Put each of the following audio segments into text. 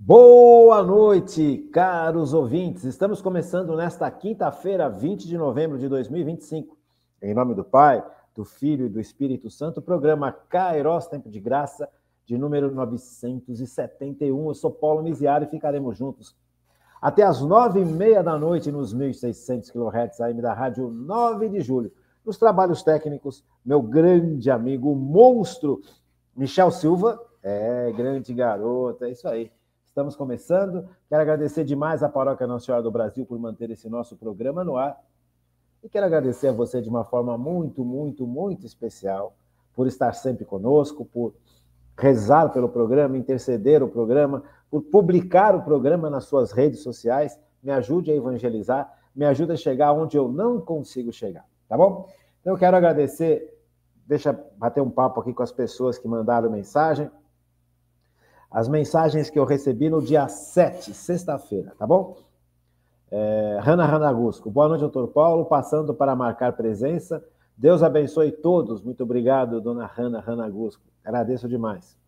Boa noite, caros ouvintes. Estamos começando nesta quinta-feira, 20 de novembro de 2025. Em nome do Pai, do Filho e do Espírito Santo, o programa Kairos Tempo de Graça, de número 971. Eu sou Paulo Miziari e ficaremos juntos até as 9h30 da noite nos 1.600 kHz AM da Rádio 9 de Julho. Nos trabalhos técnicos, meu grande amigo, o monstro, Michel Silva. Grande garota, é isso aí. Estamos começando. Quero agradecer demais à Paróquia Nossa Senhora do Brasil por manter esse nosso programa no ar. E quero agradecer a você de uma forma muito especial por estar sempre conosco, por rezar pelo programa, interceder o programa, por publicar o programa nas suas redes sociais. Me ajude a evangelizar, me ajude a chegar onde eu não consigo chegar, tá bom? Então eu quero agradecer, deixa eu bater um papo aqui com as pessoas que mandaram mensagem. As mensagens que eu recebi no dia 7, sexta-feira, tá bom? Hanna Ranagusco. Boa noite, doutor Paulo. Passando para marcar presença. Deus abençoe todos. Muito obrigado, dona Hanna Ranagusco. Agradeço demais.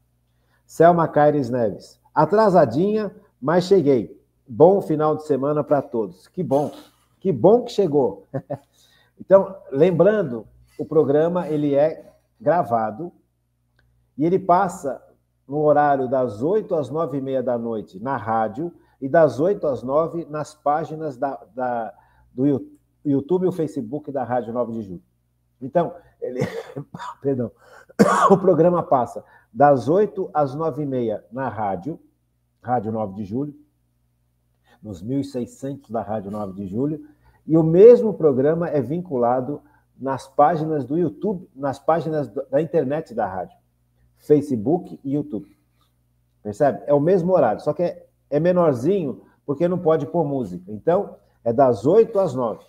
Selma Caires Neves. Atrasadinha, mas cheguei. Bom final de semana para todos. Que bom que chegou. Então, lembrando, o programa ele é gravado e ele passa no horário das 8 às 9h30 da noite na rádio e das 8 às 9 nas páginas do YouTube e o Facebook da Rádio 9 de Julho. Então, perdão, o programa passa das 8 às 9h30 na Rádio 9 de Julho, nos 1.600 da Rádio 9 de Julho, e o mesmo programa é vinculado nas páginas do YouTube, nas páginas da internet da rádio. Facebook e YouTube. Percebe? É o mesmo horário, só que é menorzinho, porque não pode pôr música. Então, é das 8 às 9.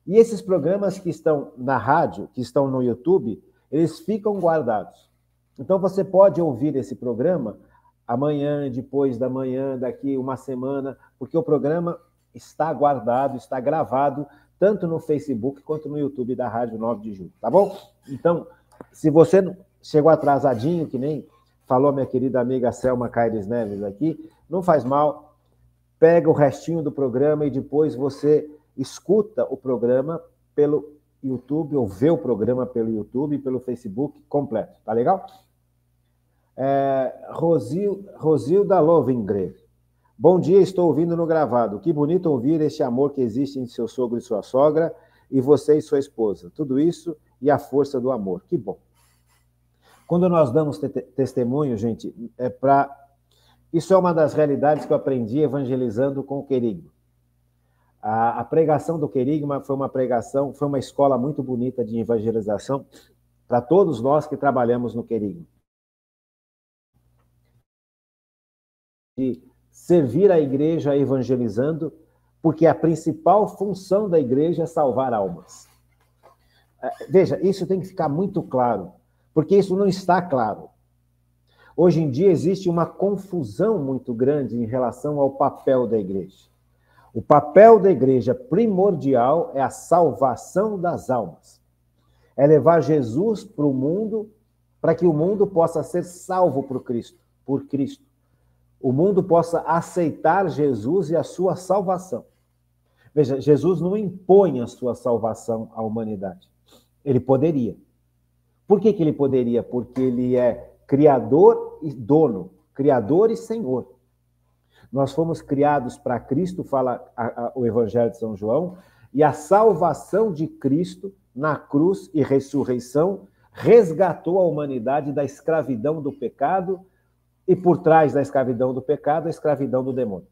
E esses programas que estão na rádio, que estão no YouTube, eles ficam guardados. Então, você pode ouvir esse programa amanhã, depois da manhã, daqui uma semana, porque o programa está guardado, está gravado, tanto no Facebook quanto no YouTube da Rádio 9 de Julho, tá bom? Então, se você chegou atrasadinho, que nem falou minha querida amiga Selma Caires Neves aqui, não faz mal, pega o restinho do programa e depois você escuta o programa pelo YouTube, ou vê o programa pelo YouTube e pelo Facebook completo, tá legal? Rosilda Lovengren. Bom dia, estou ouvindo no gravado. Que bonito ouvir este amor que existe entre seu sogro e sua sogra, e você e sua esposa. Tudo isso e a força do amor. Que bom. Quando nós damos testemunho, gente, isso é uma das realidades que eu aprendi evangelizando com o querigma. A pregação do querigma foi uma escola muito bonita de evangelização para todos nós que trabalhamos no querigma. De servir a igreja evangelizando, porque a principal função da igreja é salvar almas. Veja, isso tem que ficar muito claro, porque isso não está claro. Hoje em dia existe uma confusão muito grande em relação ao papel da igreja. O papel da igreja primordial é a salvação das almas. É levar Jesus para o mundo, para que o mundo possa ser salvo por Cristo. O mundo possa aceitar Jesus e a sua salvação. Veja, Jesus não impõe a sua salvação à humanidade. Ele poderia. Por que ele poderia? Porque ele é criador e dono, criador e senhor. Nós fomos criados para Cristo, fala o Evangelho de São João, e a salvação de Cristo na cruz e ressurreição resgatou a humanidade da escravidão do pecado e por trás da escravidão do pecado, a escravidão do demônio.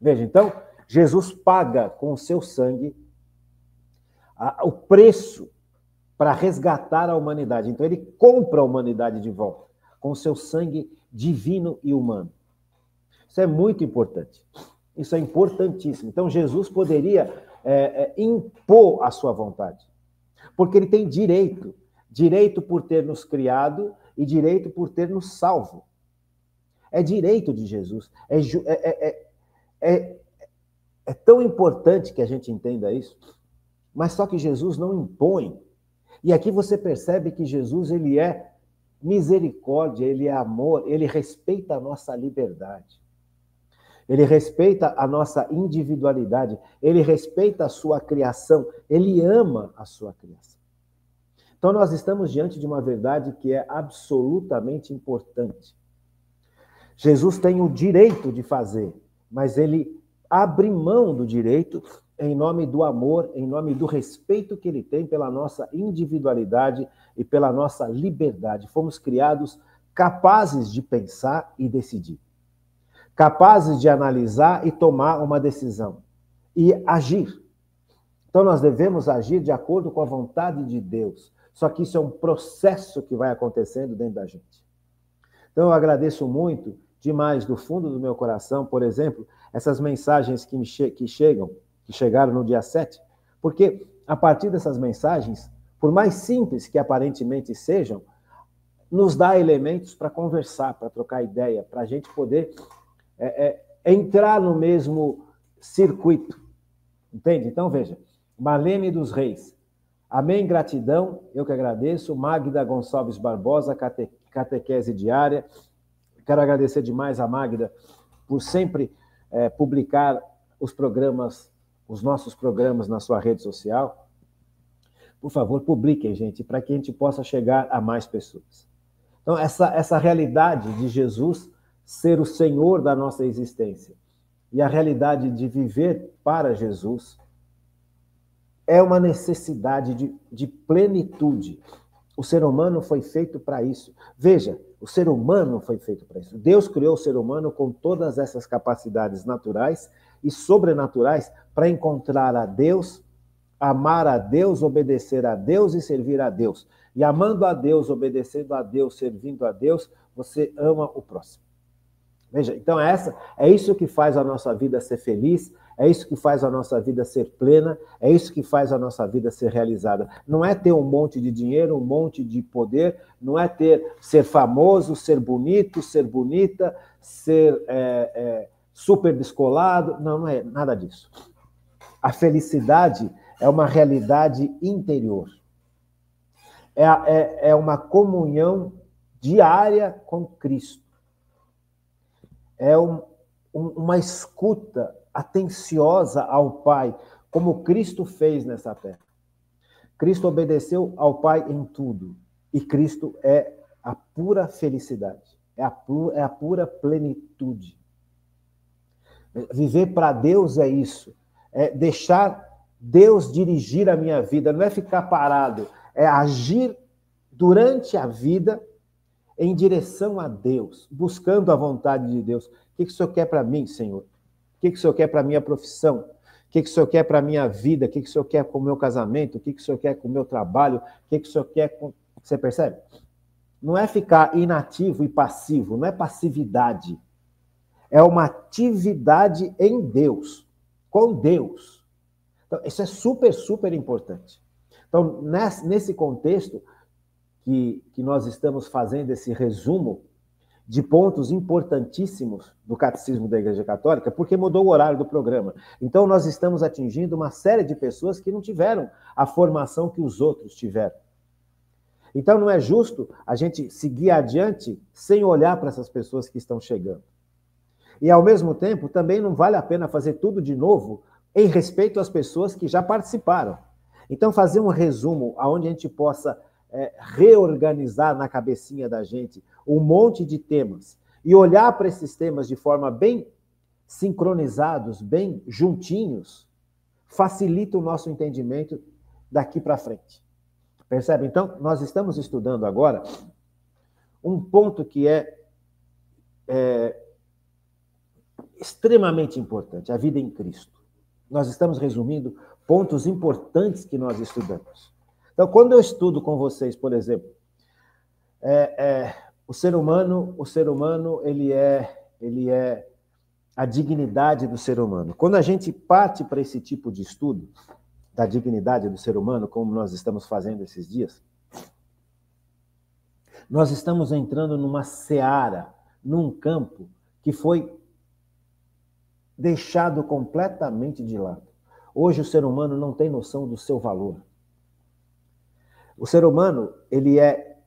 Veja, então, Jesus paga com o seu sangue o preço para resgatar a humanidade. Então, ele compra a humanidade de volta com o seu sangue divino e humano. Isso é muito importante. Isso é importantíssimo. Então, Jesus poderia impor a sua vontade, porque ele tem direito. Direito por ter nos criado e direito por ter nos salvo. É direito de Jesus. É tão importante que a gente entenda isso, mas só que Jesus não impõe. E aqui você percebe que Jesus, ele é misericórdia, ele é amor, ele respeita a nossa liberdade. ele respeita a nossa individualidade, ele respeita a sua criação, ele ama a sua criação. Então, nós estamos diante de uma verdade que é absolutamente importante. Jesus tem o direito de fazer, mas ele abre mão do direito em nome do amor, em nome do respeito que ele tem pela nossa individualidade e pela nossa liberdade. Fomos criados capazes de pensar e decidir, capazes de analisar e tomar uma decisão e agir. Então, nós devemos agir de acordo com a vontade de Deus. Só que isso é um processo que vai acontecendo dentro da gente. Então, eu agradeço muito, demais, do fundo do meu coração, por exemplo, essas mensagens que chegaram no dia 7, porque a partir dessas mensagens, por mais simples que aparentemente sejam, nos dá elementos para conversar, para trocar ideia, para a gente poder entrar no mesmo circuito. Entende? Então, veja, Maleme dos Reis. Amém, gratidão, eu que agradeço. Magda Gonçalves Barbosa, catequese diária. Quero agradecer demais a Magda por sempre publicar os nossos programas na sua rede social. Por favor, publiquem, gente, para que a gente possa chegar a mais pessoas. Então, essa realidade de Jesus ser o Senhor da nossa existência e a realidade de viver para Jesus é uma necessidade de plenitude. O ser humano foi feito para isso. Veja, o ser humano foi feito para isso. Deus criou o ser humano com todas essas capacidades naturais e sobrenaturais para encontrar a Deus, amar a Deus, obedecer a Deus e servir a Deus. E amando a Deus, obedecendo a Deus, servindo a Deus, você ama o próximo. Veja, então é isso que faz a nossa vida ser feliz, é isso que faz a nossa vida ser plena, é isso que faz a nossa vida ser realizada. Não é ter um monte de dinheiro, um monte de poder, não é ser famoso, ser bonito, ser bonita, ser super descolado, não é nada disso. A felicidade é uma realidade interior. É uma comunhão diária com Cristo. É uma escuta atenciosa ao Pai, como Cristo fez nessa terra. Cristo obedeceu ao Pai em tudo. E Cristo é a pura felicidade, é a pura plenitude. Viver para Deus é isso, é deixar Deus dirigir a minha vida, não é ficar parado, é agir durante a vida em direção a Deus, buscando a vontade de Deus. O que o Senhor quer para mim, Senhor? O que o Senhor quer para a minha profissão? O que o Senhor quer para a minha vida? O que o Senhor quer com o meu casamento? O que o Senhor quer com o meu trabalho? O que o Senhor quer com... Você percebe? Não é ficar inativo e passivo, não é passividade. É uma atividade em Deus, com Deus. Então, isso é super, super importante. Então, nesse contexto que nós estamos fazendo esse resumo de pontos importantíssimos do Catecismo da Igreja Católica, porque mudou o horário do programa. Então, nós estamos atingindo uma série de pessoas que não tiveram a formação que os outros tiveram. Então, não é justo a gente seguir adiante sem olhar para essas pessoas que estão chegando. E, ao mesmo tempo, também não vale a pena fazer tudo de novo em respeito às pessoas que já participaram. Então, fazer um resumo onde a gente possa reorganizar na cabecinha da gente um monte de temas e olhar para esses temas de forma bem sincronizados, bem juntinhos, facilita o nosso entendimento daqui para frente. Percebe? Então, nós estamos estudando agora um ponto que é extremamente importante, a vida em Cristo. Nós estamos resumindo pontos importantes que nós estudamos. Então, quando eu estudo com vocês, por exemplo, o ser humano, ele é a dignidade do ser humano. Quando a gente parte para esse tipo de estudo da dignidade do ser humano, como nós estamos fazendo esses dias, nós estamos entrando numa seara, num campo que foi deixado completamente de lado. Hoje o ser humano não tem noção do seu valor. O ser humano, ele é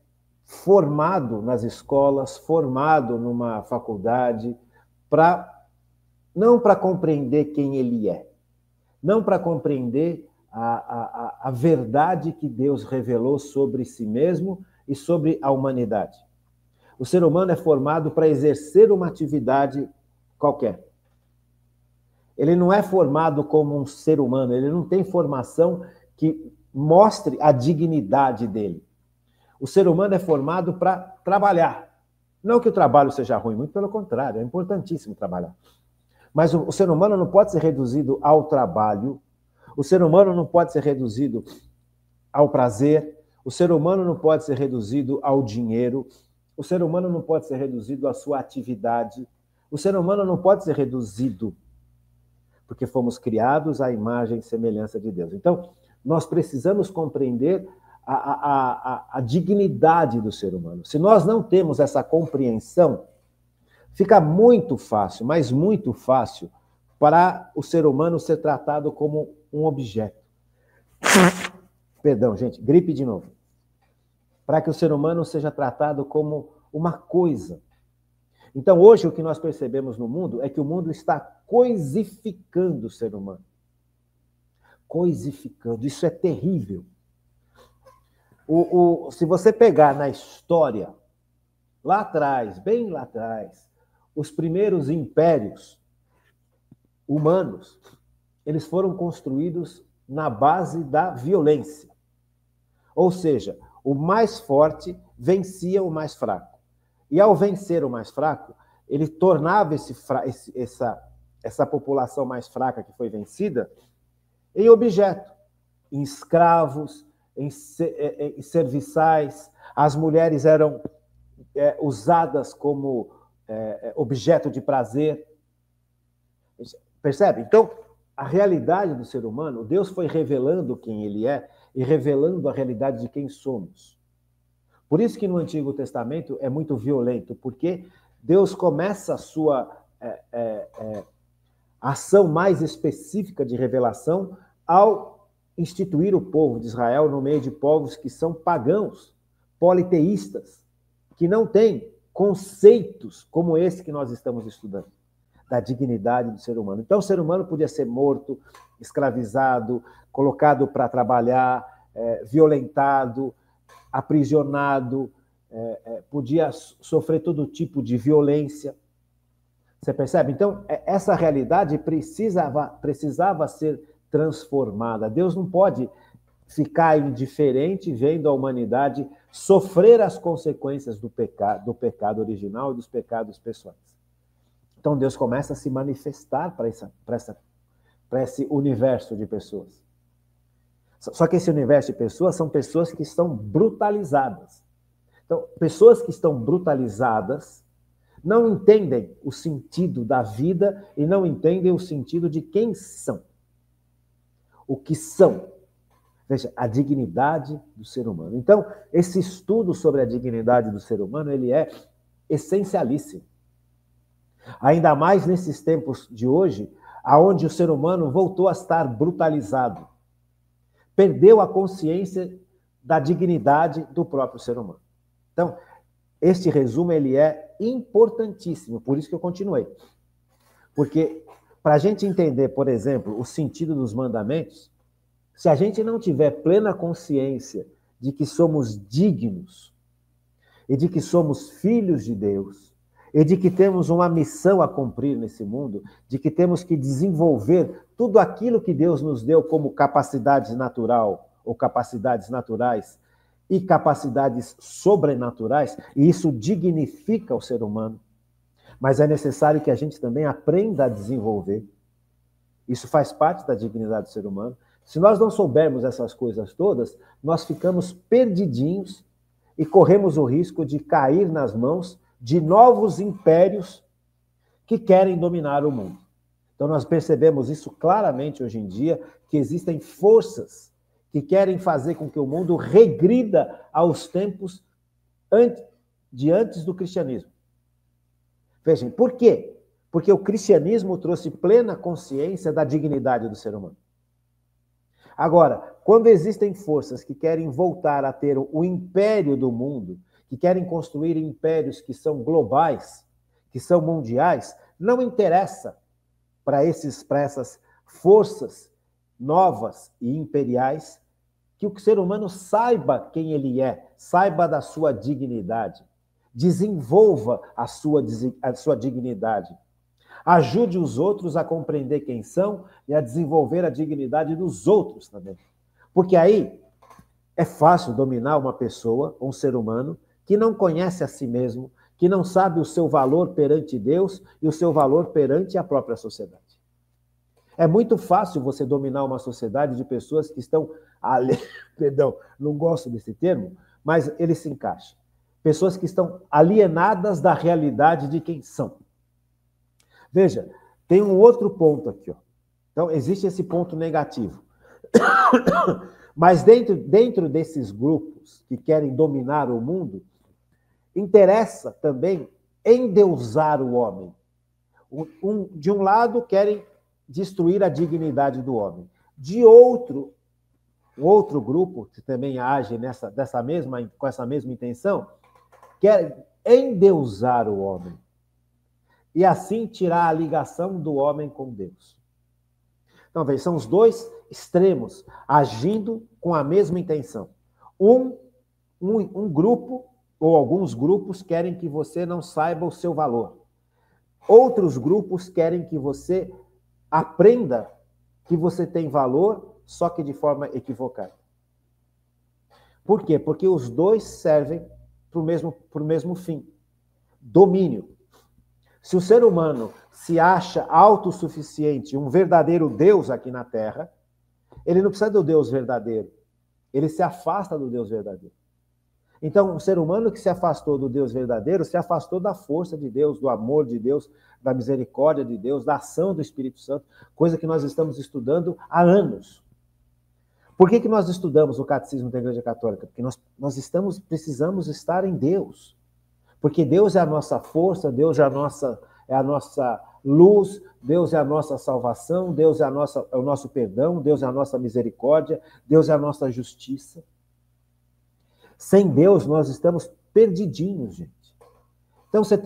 formado nas escolas, formado numa faculdade para não para compreender quem ele é, não para compreender a verdade que Deus revelou sobre si mesmo e sobre a humanidade. O ser humano é formado para exercer uma atividade qualquer. Ele não é formado como um ser humano, ele não tem formação que mostre a dignidade dele. O ser humano é formado para trabalhar. Não que o trabalho seja ruim, muito pelo contrário, é importantíssimo trabalhar. Mas o ser humano não pode ser reduzido ao trabalho, o ser humano não pode ser reduzido ao prazer, o ser humano não pode ser reduzido ao dinheiro, o ser humano não pode ser reduzido à sua atividade, o ser humano não pode ser reduzido, porque fomos criados à imagem e semelhança de Deus. Então, nós precisamos compreender a dignidade do ser humano. Se nós não temos essa compreensão, fica muito fácil, mas muito fácil, para o ser humano ser tratado como um objeto. Perdão, gente, gripe de novo. Para que o ser humano seja tratado como uma coisa. Então, hoje, o que nós percebemos no mundo é que o mundo está coisificando o ser humano. Coisificando. Isso é terrível. Se você pegar na história, lá atrás, bem lá atrás, os primeiros impérios humanos, eles foram construídos na base da violência. Ou seja, o mais forte vencia o mais fraco. E ao vencer o mais fraco, ele tornava essa população mais fraca que foi vencida em objeto, em escravos, em serviçais. As mulheres eram usadas como objeto de prazer. Percebe? Então, a realidade do ser humano, Deus foi revelando quem ele é e revelando a realidade de quem somos. Por isso que no Antigo Testamento é muito violento, porque Deus começa a sua ação mais específica de revelação ao instituir o povo de Israel no meio de povos que são pagãos, politeístas, que não têm conceitos como esse que nós estamos estudando, da dignidade do ser humano. Então, o ser humano podia ser morto, escravizado, colocado para trabalhar, violentado, aprisionado, podia sofrer todo tipo de violência. Você percebe? Então, essa realidade precisava ser transformada. Deus não pode ficar indiferente vendo a humanidade sofrer as consequências do pecado original e dos pecados pessoais. Então, Deus começa a se manifestar para esse universo de pessoas. Só que esse universo de pessoas são pessoas que estão brutalizadas. Então, pessoas que estão brutalizadas não entendem o sentido da vida e não entendem o sentido de quem são. O que são. Veja, a dignidade do ser humano. Então, esse estudo sobre a dignidade do ser humano, ele é essencialíssimo. Ainda mais nesses tempos de hoje, onde o ser humano voltou a estar brutalizado. Perdeu a consciência da dignidade do próprio ser humano. Então, este resumo ele é importantíssimo, por isso que eu continuei. Porque, para a gente entender, por exemplo, o sentido dos mandamentos, se a gente não tiver plena consciência de que somos dignos, e de que somos filhos de Deus, e de que temos uma missão a cumprir nesse mundo, de que temos que desenvolver tudo aquilo que Deus nos deu como capacidade natural, ou capacidades naturais, e capacidades sobrenaturais, e isso dignifica o ser humano. Mas é necessário que a gente também aprenda a desenvolver. Isso faz parte da dignidade do ser humano. Se nós não soubermos essas coisas todas, nós ficamos perdidinhos e corremos o risco de cair nas mãos de novos impérios que querem dominar o mundo. Então, nós percebemos isso claramente hoje em dia, que existem forças que querem fazer com que o mundo regrida aos tempos de antes do cristianismo. Vejam, por quê? Porque o cristianismo trouxe plena consciência da dignidade do ser humano. Agora, quando existem forças que querem voltar a ter o império do mundo, que querem construir impérios que são globais, que são mundiais, não interessa para essas forças novas e imperiais, que o ser humano saiba quem ele é, saiba da sua dignidade, desenvolva a sua dignidade, ajude os outros a compreender quem são e a desenvolver a dignidade dos outros também. Porque aí é fácil dominar uma pessoa, um ser humano, que não conhece a si mesmo, que não sabe o seu valor perante Deus e o seu valor perante a própria sociedade. É muito fácil você dominar uma sociedade de pessoas que estão... Perdão, não gosto desse termo, mas ele se encaixa. Pessoas que estão alienadas da realidade de quem são. Veja, tem um outro ponto aqui, ó. Então, existe esse ponto negativo. Mas dentro desses grupos que querem dominar o mundo, interessa também endeusar o homem. De um lado, querem destruir a dignidade do homem. De outro grupo, que também age com essa mesma intenção, quer endeusar o homem. E assim tirar a ligação do homem com Deus. Então, veja, são os dois extremos agindo com a mesma intenção. Um grupo, ou alguns grupos, querem que você não saiba o seu valor. Outros grupos querem que você aprenda que você tem valor, só que de forma equivocada. Por quê? Porque os dois servem para o mesmo fim. Domínio. Se o ser humano se acha autossuficiente, um verdadeiro Deus aqui na Terra, ele não precisa do Deus verdadeiro. Ele se afasta do Deus verdadeiro. Então, o ser humano que se afastou do Deus verdadeiro, se afastou da força de Deus, do amor de Deus, da misericórdia de Deus, da ação do Espírito Santo, coisa que nós estamos estudando há anos. Por que nós estudamos o Catecismo da Igreja Católica? Porque nós precisamos estar em Deus. Porque Deus é a nossa força, Deus é a nossa luz, Deus é a nossa salvação, Deus é o nosso perdão, Deus é a nossa misericórdia, Deus é a nossa justiça. Sem Deus, nós estamos perdidinhos, gente. Então, você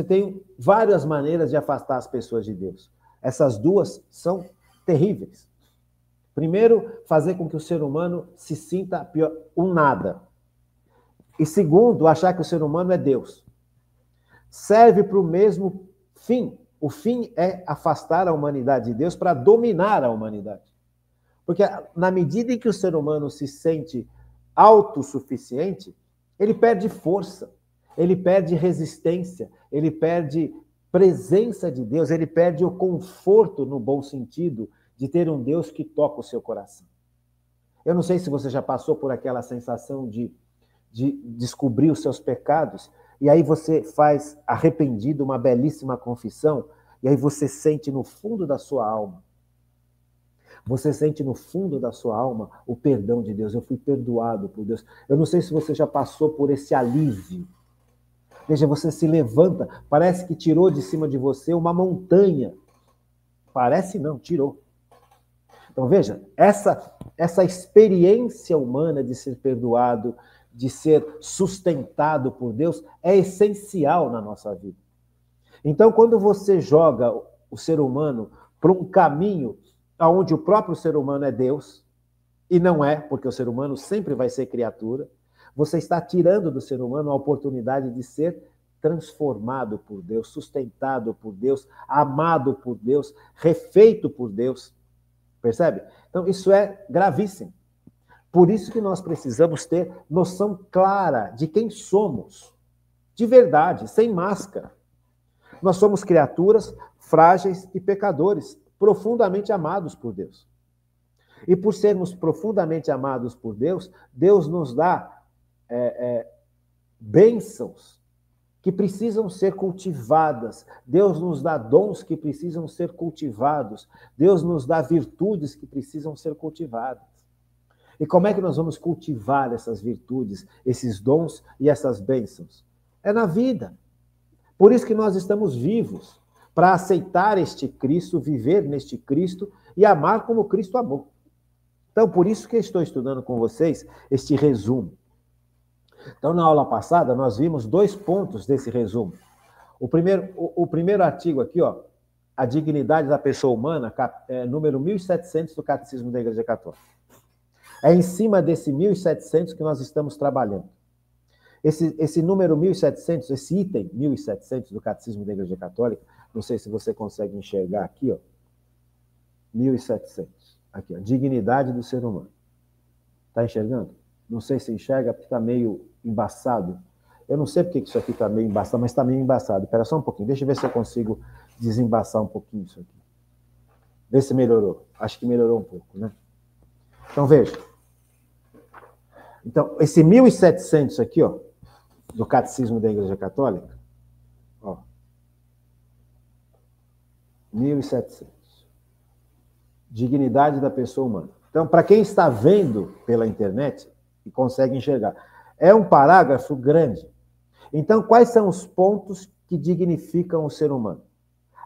tem várias maneiras de afastar as pessoas de Deus. Essas duas são terríveis. Primeiro, fazer com que o ser humano se sinta um nada. E segundo, achar que o ser humano é Deus. Serve para o mesmo fim. O fim é afastar a humanidade de Deus para dominar a humanidade. Porque na medida em que o ser humano se sente autossuficiente, ele perde força, ele perde resistência, ele perde presença de Deus, ele perde o conforto, no bom sentido, de ter um Deus que toca o seu coração. Eu não sei se você já passou por aquela sensação de descobrir os seus pecados, e aí você faz, arrependido, uma belíssima confissão, e aí você sente no fundo da sua alma, o perdão de Deus. Eu fui perdoado por Deus. Eu não sei se você já passou por esse alívio. Veja, você se levanta, parece que tirou de cima de você uma montanha. Parece não, tirou. Então veja, essa experiência humana de ser perdoado, de ser sustentado por Deus, é essencial na nossa vida. Então, quando você joga o ser humano para um caminho onde o próprio ser humano é Deus, e não é, porque o ser humano sempre vai ser criatura, você está tirando do ser humano a oportunidade de ser transformado por Deus, sustentado por Deus, amado por Deus, refeito por Deus. Percebe? Então, isso é gravíssimo. Por isso que nós precisamos ter noção clara de quem somos, de verdade, sem máscara. Nós somos criaturas frágeis e pecadores, profundamente amados por Deus. E por sermos profundamente amados por Deus, Deus nos dá bênçãos que precisam ser cultivadas. Deus nos dá dons que precisam ser cultivados. Deus nos dá virtudes que precisam ser cultivadas. E como é que nós vamos cultivar essas virtudes, esses dons e essas bênçãos? É na vida. Por isso que nós estamos vivos, para aceitar este Cristo, viver neste Cristo e amar como Cristo amou. Então, por isso que eu estou estudando com vocês este resumo. Então, na aula passada, nós vimos 2 pontos desse resumo. O primeiro artigo aqui, ó, a dignidade da pessoa humana, número 1700 do Catecismo da Igreja Católica. É em cima desse 1700 que nós estamos trabalhando. Esse número 1700, esse item 1700 do Catecismo da Igreja Católica, não sei se você consegue enxergar aqui, ó, 1700. Aqui, ó, dignidade do ser humano. Está enxergando? Não sei se enxerga, porque está meio embaçado. Eu não sei porque isso aqui está meio embaçado, mas está meio embaçado. Espera só um pouquinho, deixa eu ver se eu consigo desembaçar um pouquinho isso aqui. Vê se melhorou. Acho que melhorou um pouco, né? Então, veja. Então, esse 1700 aqui, ó, do Catecismo da Igreja Católica, ó, 1700. Dignidade da pessoa humana. Então, para quem está vendo pela internet e consegue enxergar, é um parágrafo grande. Então, quais são os pontos que dignificam o ser humano?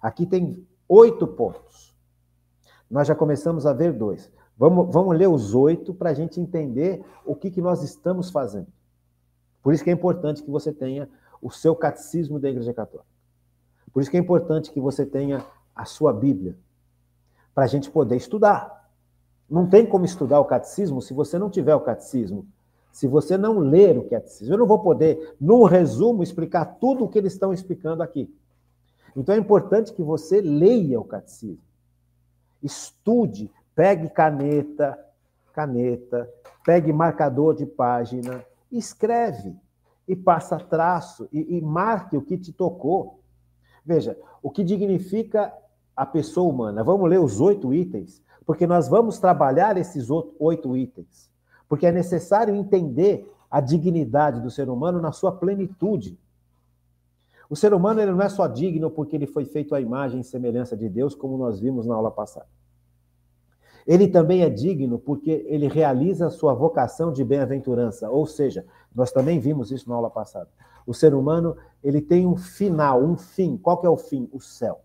Aqui tem 8 pontos. Nós já começamos a ver 2. Vamos ler os 8 para a gente entender o que nós estamos fazendo. Por isso que é importante que você tenha o seu catecismo da Igreja Católica. Por isso que é importante que você tenha a sua Bíblia, para a gente poder estudar. Não tem como estudar o catecismo se você não tiver o catecismo, se você não ler o catecismo. Eu não vou poder, num resumo, explicar tudo o que eles estão explicando aqui. Então é importante que você leia o catecismo. Estude, pegue caneta, pegue marcador de página, escreve e passa traço e marque o que te tocou. Veja, o que dignifica a pessoa humana. Vamos ler os 8 itens, porque nós vamos trabalhar esses 8 itens. Porque é necessário entender a dignidade do ser humano na sua plenitude. O ser humano ele não é só digno porque ele foi feito à imagem e semelhança de Deus, como nós vimos na aula passada. Ele também é digno porque ele realiza a sua vocação de bem-aventurança, ou seja, nós também vimos isso na aula passada. O ser humano, ele tem um final, um fim. Qual que é o fim? O céu.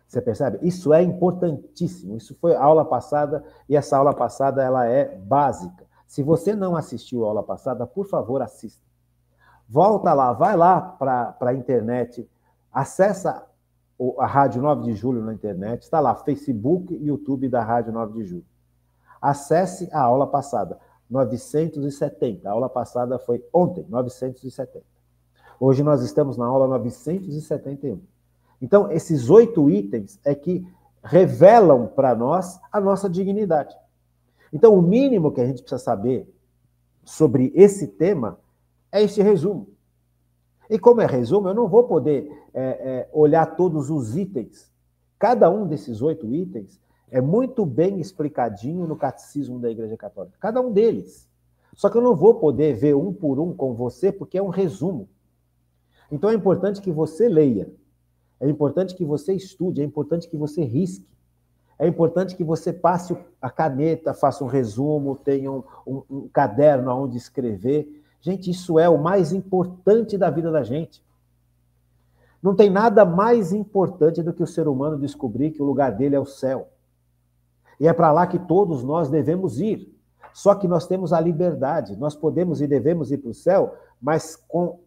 Você percebe? Isso é importantíssimo. Isso foi a aula passada, e essa aula passada ela é básica. Se você não assistiu a aula passada, por favor, assista. Volta lá, vai lá para a internet, acessa a Rádio 9 de Julho na internet, está lá, Facebook e YouTube da Rádio 9 de Julho. Acesse a aula passada, 970. A aula passada foi ontem, 970. Hoje nós estamos na aula 971. Então, esses 8 itens é que revelam para nós a nossa dignidade. Então, o mínimo que a gente precisa saber sobre esse tema é esse resumo. E como é resumo, eu não vou poder olhar todos os itens. Cada um desses 8 itens é muito bem explicadinho no Catecismo da Igreja Católica. Cada um deles. Só que eu não vou poder ver um por um com você, porque é um resumo. Então é importante que você leia. É importante que você estude, é importante que você risque. É importante que você passe a caneta, faça um resumo, tenha um caderno onde escrever. Gente, isso é o mais importante da vida da gente. Não tem nada mais importante do que o ser humano descobrir que o lugar dele é o céu. E é para lá que todos nós devemos ir. Só que nós temos a liberdade. Nós podemos e devemos ir para o céu, mas com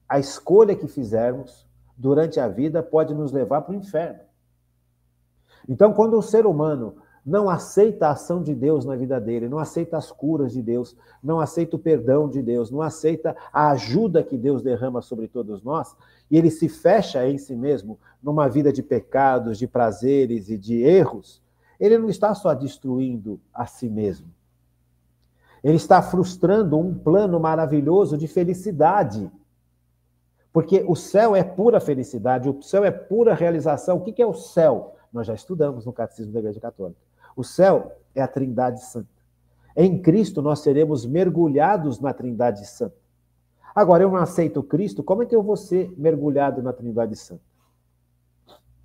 a escolha que fizermos durante a vida pode nos levar para o inferno. Então, quando o ser humano não aceita a ação de Deus na vida dele, não aceita as curas de Deus, não aceita o perdão de Deus, não aceita a ajuda que Deus derrama sobre todos nós, e ele se fecha em si mesmo numa vida de pecados, de prazeres e de erros, ele não está só destruindo a si mesmo. Ele está frustrando um plano maravilhoso de felicidade. Porque o céu é pura felicidade, o céu é pura realização. O que é o céu? Nós já estudamos no Catecismo da Igreja Católica. O céu é a Trindade Santa. Em Cristo nós seremos mergulhados na Trindade Santa. Agora, eu não aceito Cristo, como é que eu vou ser mergulhado na Trindade Santa?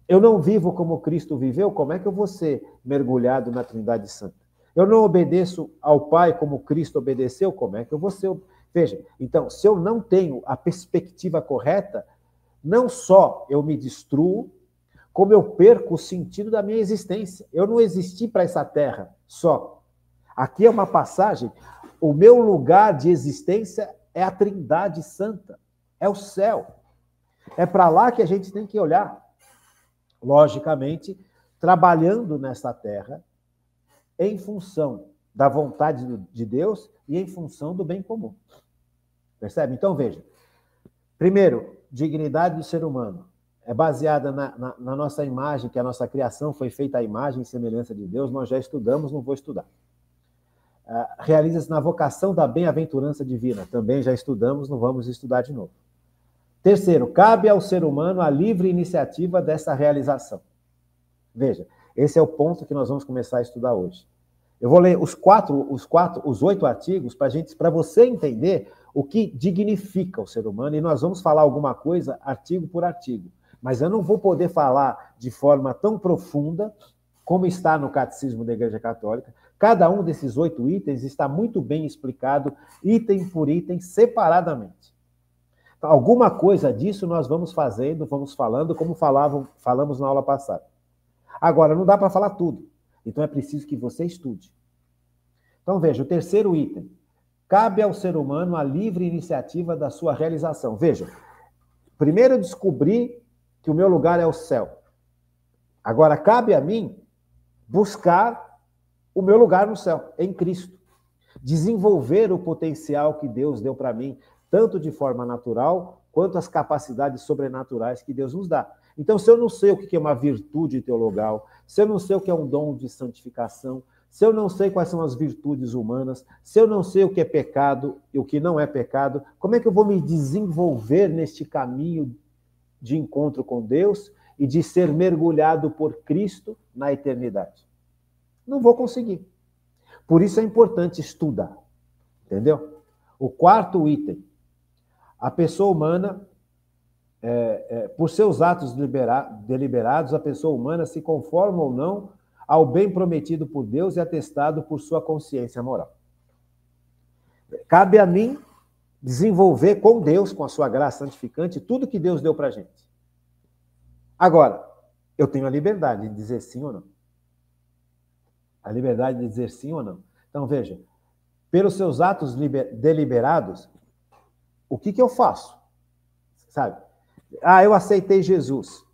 Eu não vivo como Cristo viveu, como é que eu vou ser mergulhado na Trindade Santa? Eu não obedeço ao Pai como Cristo obedeceu, como é que eu vou ser... Veja, então, se eu não tenho a perspectiva correta, não só eu me destruo, como eu perco o sentido da minha existência. Eu não existi para essa terra só. Aqui é uma passagem, o meu lugar de existência é a Trindade Santa, é o céu. É para lá que a gente tem que olhar. logicamente, trabalhando nessa terra em função da vontade de Deus e em função do bem comum. Percebe? Então, veja. Primeiro, dignidade do ser humano. É baseada na nossa imagem, que a nossa criação foi feita à imagem e semelhança de Deus. Nós já estudamos, não vou estudar. Realiza-se na vocação da bem-aventurança divina. Também já estudamos, não vamos estudar de novo. Terceiro, cabe ao ser humano a livre iniciativa dessa realização. Veja, esse é o ponto que nós vamos começar a estudar hoje. Eu vou ler os 8 artigos para você entender o que dignifica o ser humano, e nós vamos falar alguma coisa artigo por artigo. Mas eu não vou poder falar de forma tão profunda como está no Catecismo da Igreja Católica. Cada um desses 8 itens está muito bem explicado, item por item, separadamente. Então, alguma coisa disso nós vamos fazendo, vamos falando, como falamos na aula passada. Agora, não dá para falar tudo. Então, é preciso que você estude. Então, veja, o terceiro item. Cabe ao ser humano a livre iniciativa da sua realização. Veja, primeiro eu descobri que o meu lugar é o céu. Agora, cabe a mim buscar o meu lugar no céu, em Cristo. Desenvolver o potencial que Deus deu para mim, tanto de forma natural, quanto as capacidades sobrenaturais que Deus nos dá. Então, se eu não sei o que é uma virtude teologal, se eu não sei o que é um dom de santificação, se eu não sei quais são as virtudes humanas, se eu não sei o que é pecado e o que não é pecado, como é que eu vou me desenvolver neste caminho de encontro com Deus e de ser mergulhado por Cristo na eternidade? Não vou conseguir. Por isso é importante estudar. Entendeu? O quarto item. A pessoa humana, por seus atos deliberados, a pessoa humana se conforma ou não ao bem prometido por Deus e atestado por sua consciência moral. Cabe a mim desenvolver com Deus, com a sua graça santificante, tudo que Deus deu para a gente. Agora, eu tenho a liberdade de dizer sim ou não. A liberdade de dizer sim ou não. Então, veja, pelos seus atos deliberados, o que eu faço? Sabe? Eu aceitei Jesus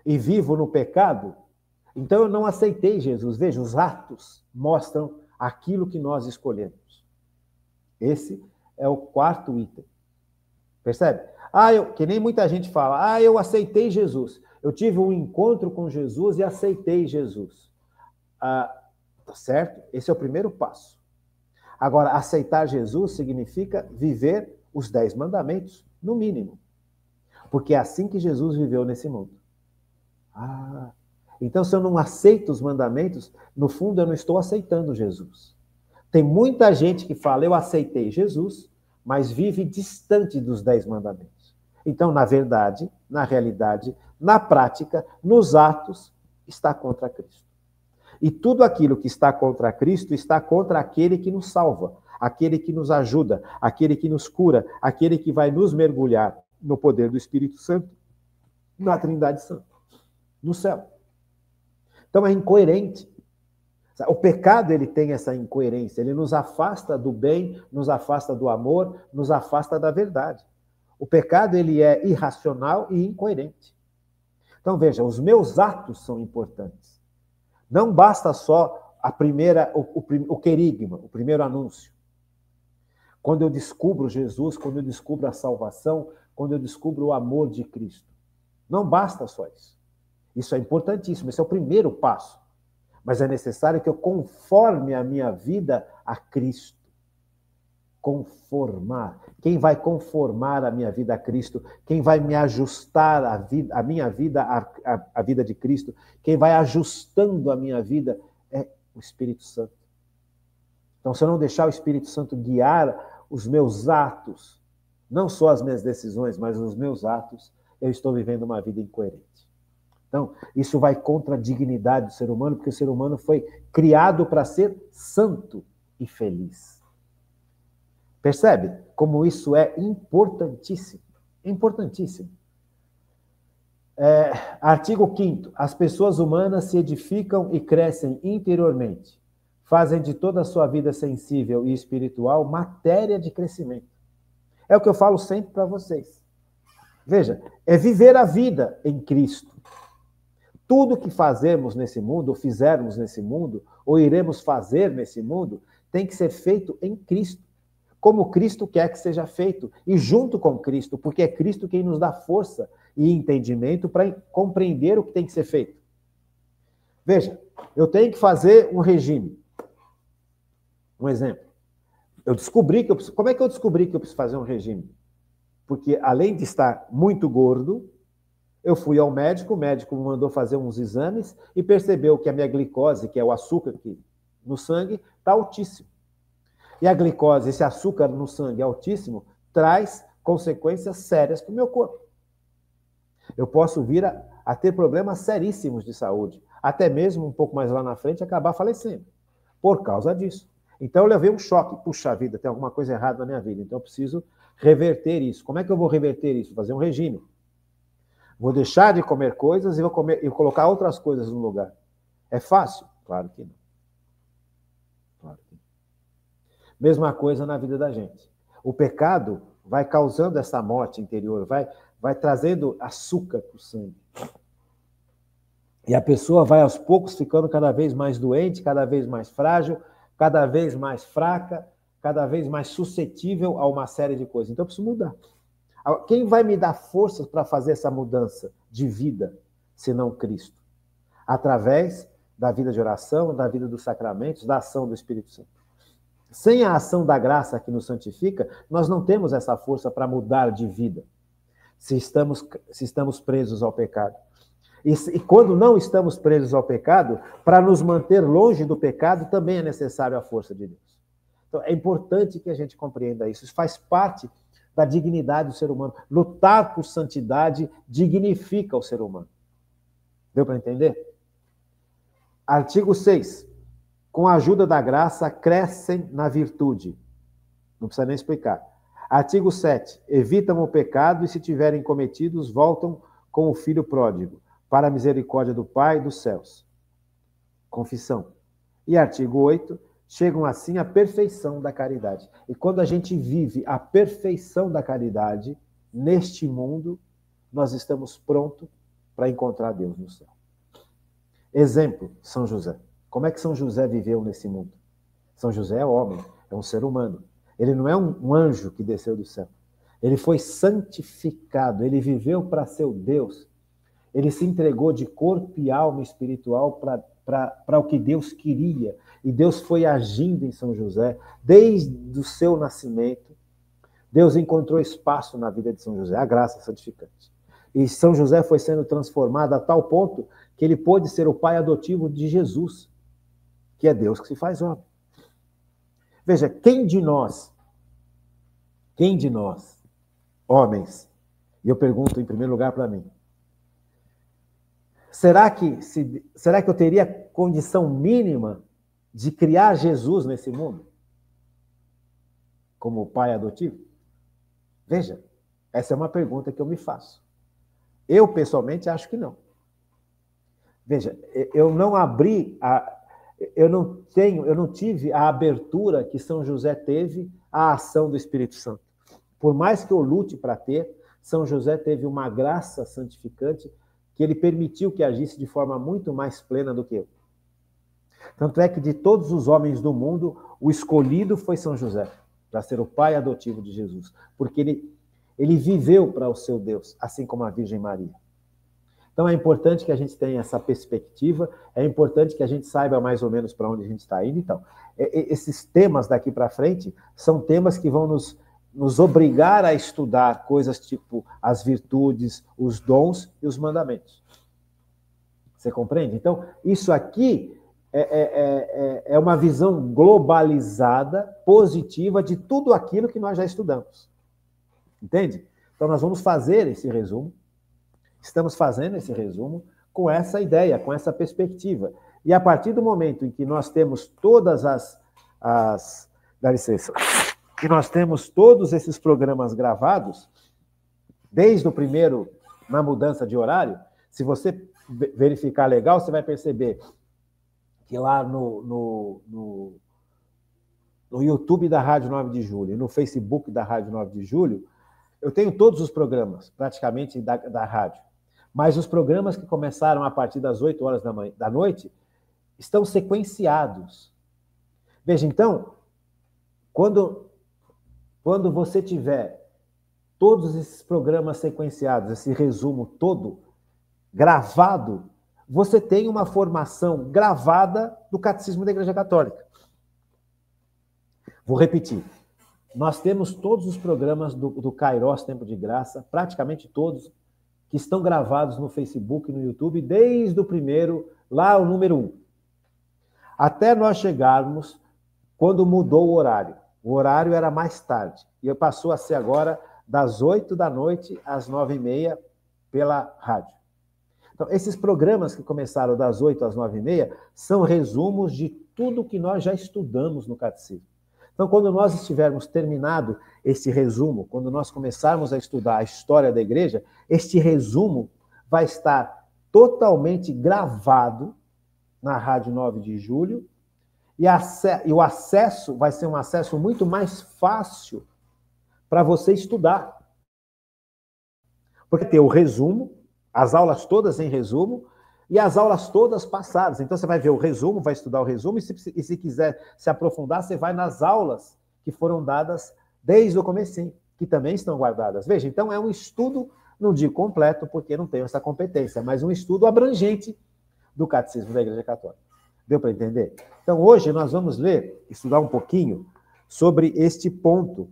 e vivo no pecado, então eu não aceitei Jesus. Veja, os atos mostram aquilo que nós escolhemos. Esse é o quarto item. Percebe? Que nem muita gente fala, eu aceitei Jesus. Eu tive um encontro com Jesus e aceitei Jesus. Tá certo? Esse é o primeiro passo. Agora, aceitar Jesus significa viver os 10 mandamentos, no mínimo. Porque é assim que Jesus viveu nesse mundo. Então, se eu não aceito os mandamentos, no fundo eu não estou aceitando Jesus. Tem muita gente que fala, eu aceitei Jesus, mas vive distante dos 10 mandamentos. Então, na verdade, na realidade, na prática, nos atos, está contra Cristo. E tudo aquilo que está contra Cristo está contra aquele que nos salva, aquele que nos ajuda, aquele que nos cura, aquele que vai nos mergulhar no poder do Espírito Santo, na Trindade Santa, no céu. Então é incoerente. O pecado, ele tem essa incoerência, ele nos afasta do bem, nos afasta do amor, nos afasta da verdade. O pecado, ele é irracional e incoerente. Então veja, os meus atos são importantes. Não basta só o querigma, o primeiro anúncio. Quando eu descubro Jesus, quando eu descubro a salvação, quando eu descubro o amor de Cristo. Não basta só isso. Isso é importantíssimo, esse é o primeiro passo. Mas é necessário que eu conforme a minha vida a Cristo. Conformar. Quem vai conformar a minha vida a Cristo? Quem vai me ajustar a minha vida à vida de Cristo? Quem vai ajustando a minha vida é o Espírito Santo. Então, se eu não deixar o Espírito Santo guiar os meus atos, não só as minhas decisões, mas os meus atos, eu estou vivendo uma vida incoerente. Então, isso vai contra a dignidade do ser humano, porque o ser humano foi criado para ser santo e feliz. Percebe como isso é importantíssimo? Importantíssimo. Artigo 5º. As pessoas humanas se edificam e crescem interiormente. Fazem de toda a sua vida sensível e espiritual matéria de crescimento. É o que eu falo sempre para vocês. Veja, é viver a vida em Cristo. tudo que fazemos nesse mundo, ou fizermos nesse mundo, ou iremos fazer nesse mundo, tem que ser feito em Cristo, como Cristo quer que seja feito, e junto com Cristo, porque é Cristo quem nos dá força e entendimento para compreender o que tem que ser feito. Veja, eu tenho que fazer um regime. Um exemplo. Eu descobri que eu preciso... Como é que eu descobri que eu preciso fazer um regime? Porque, além de estar muito gordo, eu fui ao médico, o médico me mandou fazer uns exames e percebeu que a minha glicose, que é o açúcar no sangue, está altíssimo. E a glicose, esse açúcar no sangue altíssimo, traz consequências sérias para o meu corpo. Eu posso vir a ter problemas seríssimos de saúde, até mesmo um pouco mais lá na frente acabar falecendo, por causa disso. Então eu levei um choque. Puxa vida, tem alguma coisa errada na minha vida, então eu preciso reverter isso. Como é que eu vou reverter isso? Fazer um regime. Vou deixar de comer coisas e colocar outras coisas no lugar. É fácil? Claro que não. Claro que não. Mesma coisa na vida da gente. O pecado vai causando essa morte interior, vai trazendo açúcar para o sangue. E a pessoa vai aos poucos ficando cada vez mais doente, cada vez mais frágil, cada vez mais fraca, cada vez mais suscetível a uma série de coisas. Então eu preciso mudar. Quem vai me dar forças para fazer essa mudança de vida, senão Cristo? Através da vida de oração, da vida dos sacramentos, da ação do Espírito Santo. Sem a ação da graça que nos santifica, nós não temos essa força para mudar de vida, se estamos presos ao pecado. E quando não estamos presos ao pecado, para nos manter longe do pecado, também é necessário a força de Deus. Então, é importante que a gente compreenda isso. Isso faz parte da dignidade do ser humano. Lutar por santidade dignifica o ser humano. Deu para entender? Artigo 6. Com a ajuda da graça, crescem na virtude. Não precisa nem explicar. Artigo 7. Evitam o pecado e, se tiverem cometidos, voltam com o filho pródigo, para a misericórdia do Pai e dos céus. Confissão. E artigo 8. Chegam assim à perfeição da caridade. E quando a gente vive a perfeição da caridade, neste mundo, nós estamos prontos para encontrar Deus no céu. Exemplo, São José. Como é que São José viveu nesse mundo? São José é homem, é um ser humano. Ele não é um anjo que desceu do céu. Ele foi santificado, ele viveu para ser o Deus. Ele se entregou de corpo e alma espiritual para o que Deus queria. E Deus foi agindo em São José desde o seu nascimento. Deus encontrou espaço na vida de São José, a graça santificante. E São José foi sendo transformado a tal ponto que ele pôde ser o pai adotivo de Jesus, que é Deus que se faz homem. Veja, quem de nós, homens, e eu pergunto em primeiro lugar para mim, será que eu teria condição mínima de criar Jesus nesse mundo? Como pai adotivo? Veja, essa é uma pergunta que eu me faço. Eu, pessoalmente, acho que não. Veja, eu não tive a abertura que São José teve à ação do Espírito Santo. Por mais que eu lute para ter, São José teve uma graça santificante que ele permitiu que agisse de forma muito mais plena do que eu. Tanto é que de todos os homens do mundo, o escolhido foi São José, para ser o pai adotivo de Jesus, porque ele viveu para o seu Deus, assim como a Virgem Maria. Então é importante que a gente tenha essa perspectiva, é importante que a gente saiba mais ou menos para onde a gente está indo. Então, esses temas daqui para frente são temas que vão nos obrigar a estudar coisas tipo as virtudes, os dons e os mandamentos. Você compreende? Então, isso aqui é uma visão globalizada, positiva de tudo aquilo que nós já estudamos. Entende? Então, nós vamos fazer esse resumo. Estamos fazendo esse resumo com essa ideia, com essa perspectiva. E a partir do momento em que nós temos todas dá licença, que nós temos todos esses programas gravados, desde o primeiro, na mudança de horário, se você verificar legal, você vai perceber que lá no YouTube da Rádio 9 de Julho, no Facebook da Rádio 9 de Julho, eu tenho todos os programas, praticamente, da rádio. Mas os programas que começaram a partir das 8 horas da noite estão sequenciados. Veja, então, quando você tiver todos esses programas sequenciados, esse resumo todo gravado, você tem uma formação gravada do Catecismo da Igreja Católica. Vou repetir. Nós temos todos os programas do Kairos Tempo de Graça, praticamente todos, que estão gravados no Facebook e no YouTube, desde o primeiro, lá o número 1. Até nós chegarmos quando mudou o horário. O horário era mais tarde. E passou a ser agora das 8 da noite às 9h30 pela rádio. Então, esses programas que começaram das 8 às 9h30 são resumos de tudo que nós já estudamos no Catecismo. Então, quando nós estivermos terminado esse resumo, quando nós começarmos a estudar a história da igreja, este resumo vai estar totalmente gravado na Rádio 9 de Julho e o acesso vai ser um acesso muito mais fácil para você estudar. Porque tem o resumo, as aulas todas em resumo, e as aulas todas passadas. Então, você vai ver o resumo, vai estudar o resumo, e se quiser se aprofundar, você vai nas aulas que foram dadas desde o comecinho, que também estão guardadas. Veja, então é um estudo, não digo completo, porque não tenho essa competência, mas um estudo abrangente do Catecismo da Igreja Católica. Deu para entender? Então, hoje nós vamos ler, estudar um pouquinho sobre este ponto.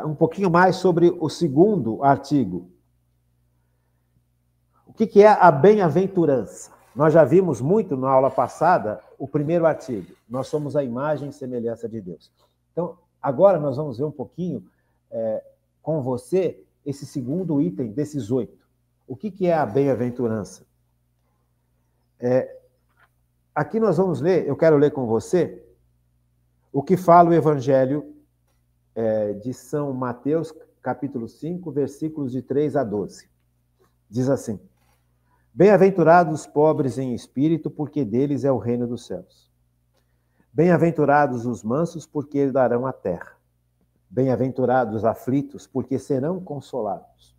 Um pouquinho mais sobre o segundo artigo. O que é a bem-aventurança? Nós já vimos muito na aula passada o primeiro artigo. Nós somos a imagem e semelhança de Deus. Então, agora nós vamos ver um pouquinho com você esse segundo item desses 8. O que é a bem-aventurança? Aqui nós vamos ler, eu quero ler com você o que fala o Evangelho de São Mateus, capítulo 5, versículos de 3 a 12. Diz assim: Bem-aventurados os pobres em espírito, porque deles é o reino dos céus. Bem-aventurados os mansos, porque herdarão a terra. Bem-aventurados os aflitos, porque serão consolados.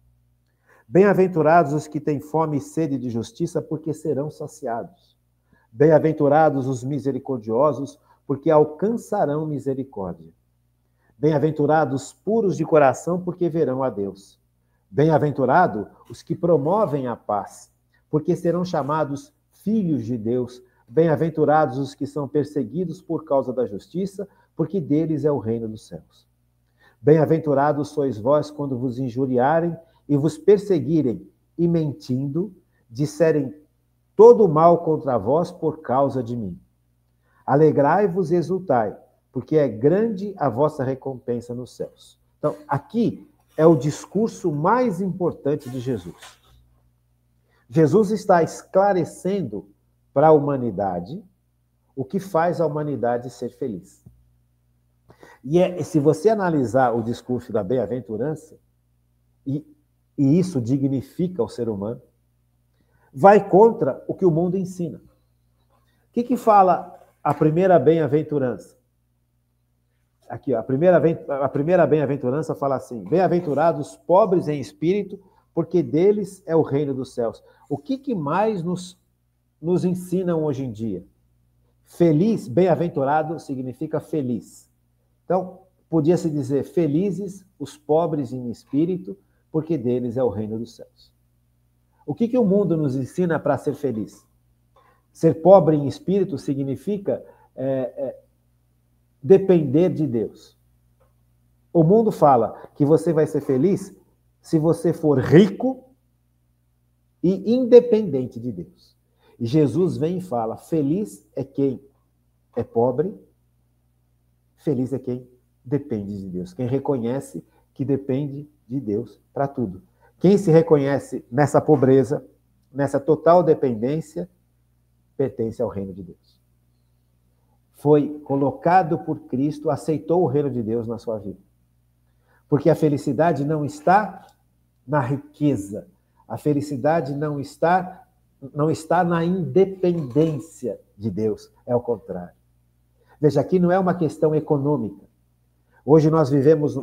Bem-aventurados os que têm fome e sede de justiça, porque serão saciados. Bem-aventurados os misericordiosos, porque alcançarão misericórdia. Bem-aventurados puros de coração, porque verão a Deus. Bem-aventurado os que promovem a paz, porque serão chamados filhos de Deus. Bem-aventurados os que são perseguidos por causa da justiça, porque deles é o reino dos céus. Bem-aventurados sois vós quando vos injuriarem e vos perseguirem, e mentindo, disserem todo o mal contra vós por causa de mim. Alegrai-vos e exultai, porque é grande a vossa recompensa nos céus. Então, aqui é o discurso mais importante de Jesus. Jesus está esclarecendo para a humanidade o que faz a humanidade ser feliz. E se você analisar o discurso da bem-aventurança, e isso dignifica o ser humano, vai contra o que o mundo ensina. O que fala a primeira bem-aventurança? Aqui, ó, a primeira bem-aventurança fala assim: bem-aventurados os pobres em espírito, porque deles é o reino dos céus. O que mais nos ensinam hoje em dia? Feliz, bem-aventurado significa feliz. Então, podia-se dizer felizes os pobres em espírito, porque deles é o reino dos céus. O que o mundo nos ensina para ser feliz? Ser pobre em espírito significa depender de Deus. O mundo fala que você vai ser feliz se você for rico e independente de Deus. E Jesus vem e fala: feliz é quem é pobre, feliz é quem depende de Deus, quem reconhece que depende de Deus para tudo. Quem se reconhece nessa pobreza, nessa total dependência, pertence ao reino de Deus. Foi colocado por Cristo, aceitou o reino de Deus na sua vida. Porque a felicidade não está na riqueza, a felicidade não está na independência de Deus, é o contrário. Veja, aqui não é uma questão econômica. Hoje nós vivemos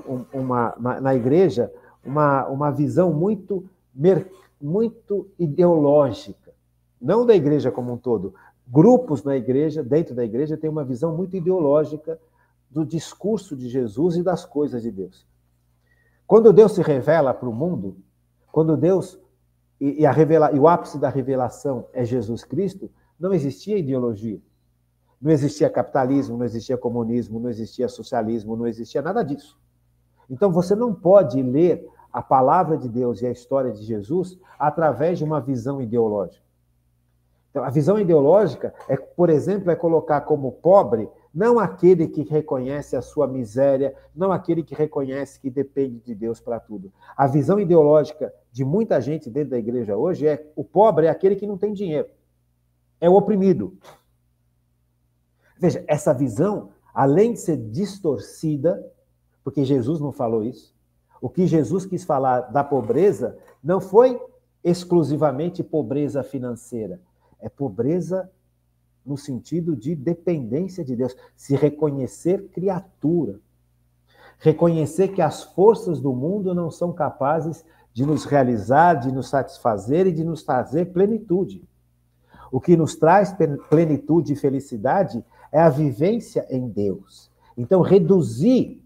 na igreja uma visão muito ideológica, não da igreja como um todo. Grupos na igreja, dentro da igreja, têm uma visão muito ideológica do discurso de Jesus e das coisas de Deus. Quando Deus se revela para o mundo, quando Deus, e o ápice da revelação é Jesus Cristo, não existia ideologia. Não existia capitalismo, não existia comunismo, não existia socialismo, não existia nada disso. Então você não pode ler a palavra de Deus e a história de Jesus através de uma visão ideológica. Então, a visão ideológica, por exemplo, é colocar como pobre não aquele que reconhece a sua miséria, não aquele que reconhece que depende de Deus para tudo. A visão ideológica de muita gente dentro da igreja hoje o pobre é aquele que não tem dinheiro, é o oprimido. Veja, essa visão, além de ser distorcida, porque Jesus não falou isso, o que Jesus quis falar da pobreza não foi exclusivamente pobreza financeira, é pobreza no sentido de dependência de Deus, se reconhecer criatura, reconhecer que as forças do mundo não são capazes de nos realizar, de nos satisfazer e de nos trazer plenitude. O que nos traz plenitude e felicidade é a vivência em Deus. Então, reduzir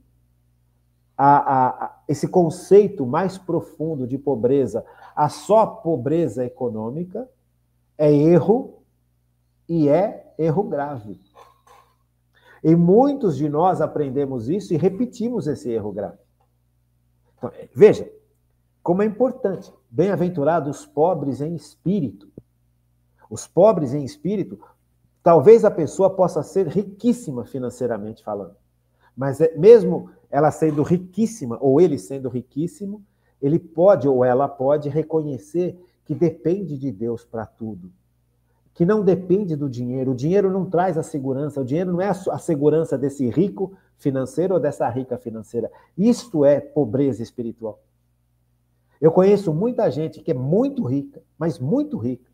esse conceito mais profundo de pobreza a só pobreza econômica é erro, e é erro grave. E muitos de nós aprendemos isso e repetimos esse erro grave. Então, veja como é importante. Bem-aventurados os pobres em espírito. Os pobres em espírito, talvez a pessoa possa ser riquíssima financeiramente falando, mas mesmo ela sendo riquíssima, ou ele sendo riquíssimo, ele pode ou ela pode reconhecer que depende de Deus para tudo, que não depende do dinheiro. O dinheiro não traz a segurança, o dinheiro não é a segurança desse rico financeiro ou dessa rica financeira. Isto é pobreza espiritual. Eu conheço muita gente que é muito rica, mas muito rica,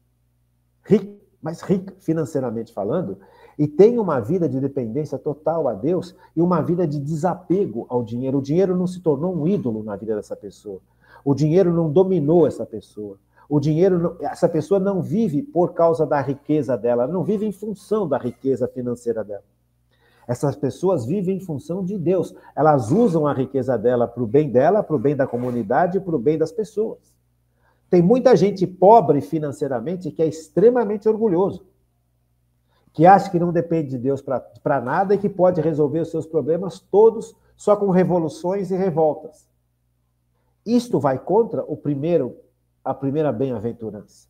mas rica financeiramente falando, e tem uma vida de dependência total a Deus e uma vida de desapego ao dinheiro. O dinheiro não se tornou um ídolo na vida dessa pessoa. O dinheiro não dominou essa pessoa. Essa pessoa não vive por causa da riqueza dela, não vive em função da riqueza financeira dela. Essas pessoas vivem em função de Deus. Elas usam a riqueza dela para o bem dela, para o bem da comunidade, para o bem das pessoas. Tem muita gente pobre financeiramente que é extremamente orgulhoso, que acha que não depende de Deus para nada e que pode resolver os seus problemas todos só com revoluções e revoltas. Isto vai contra a primeira bem-aventurança.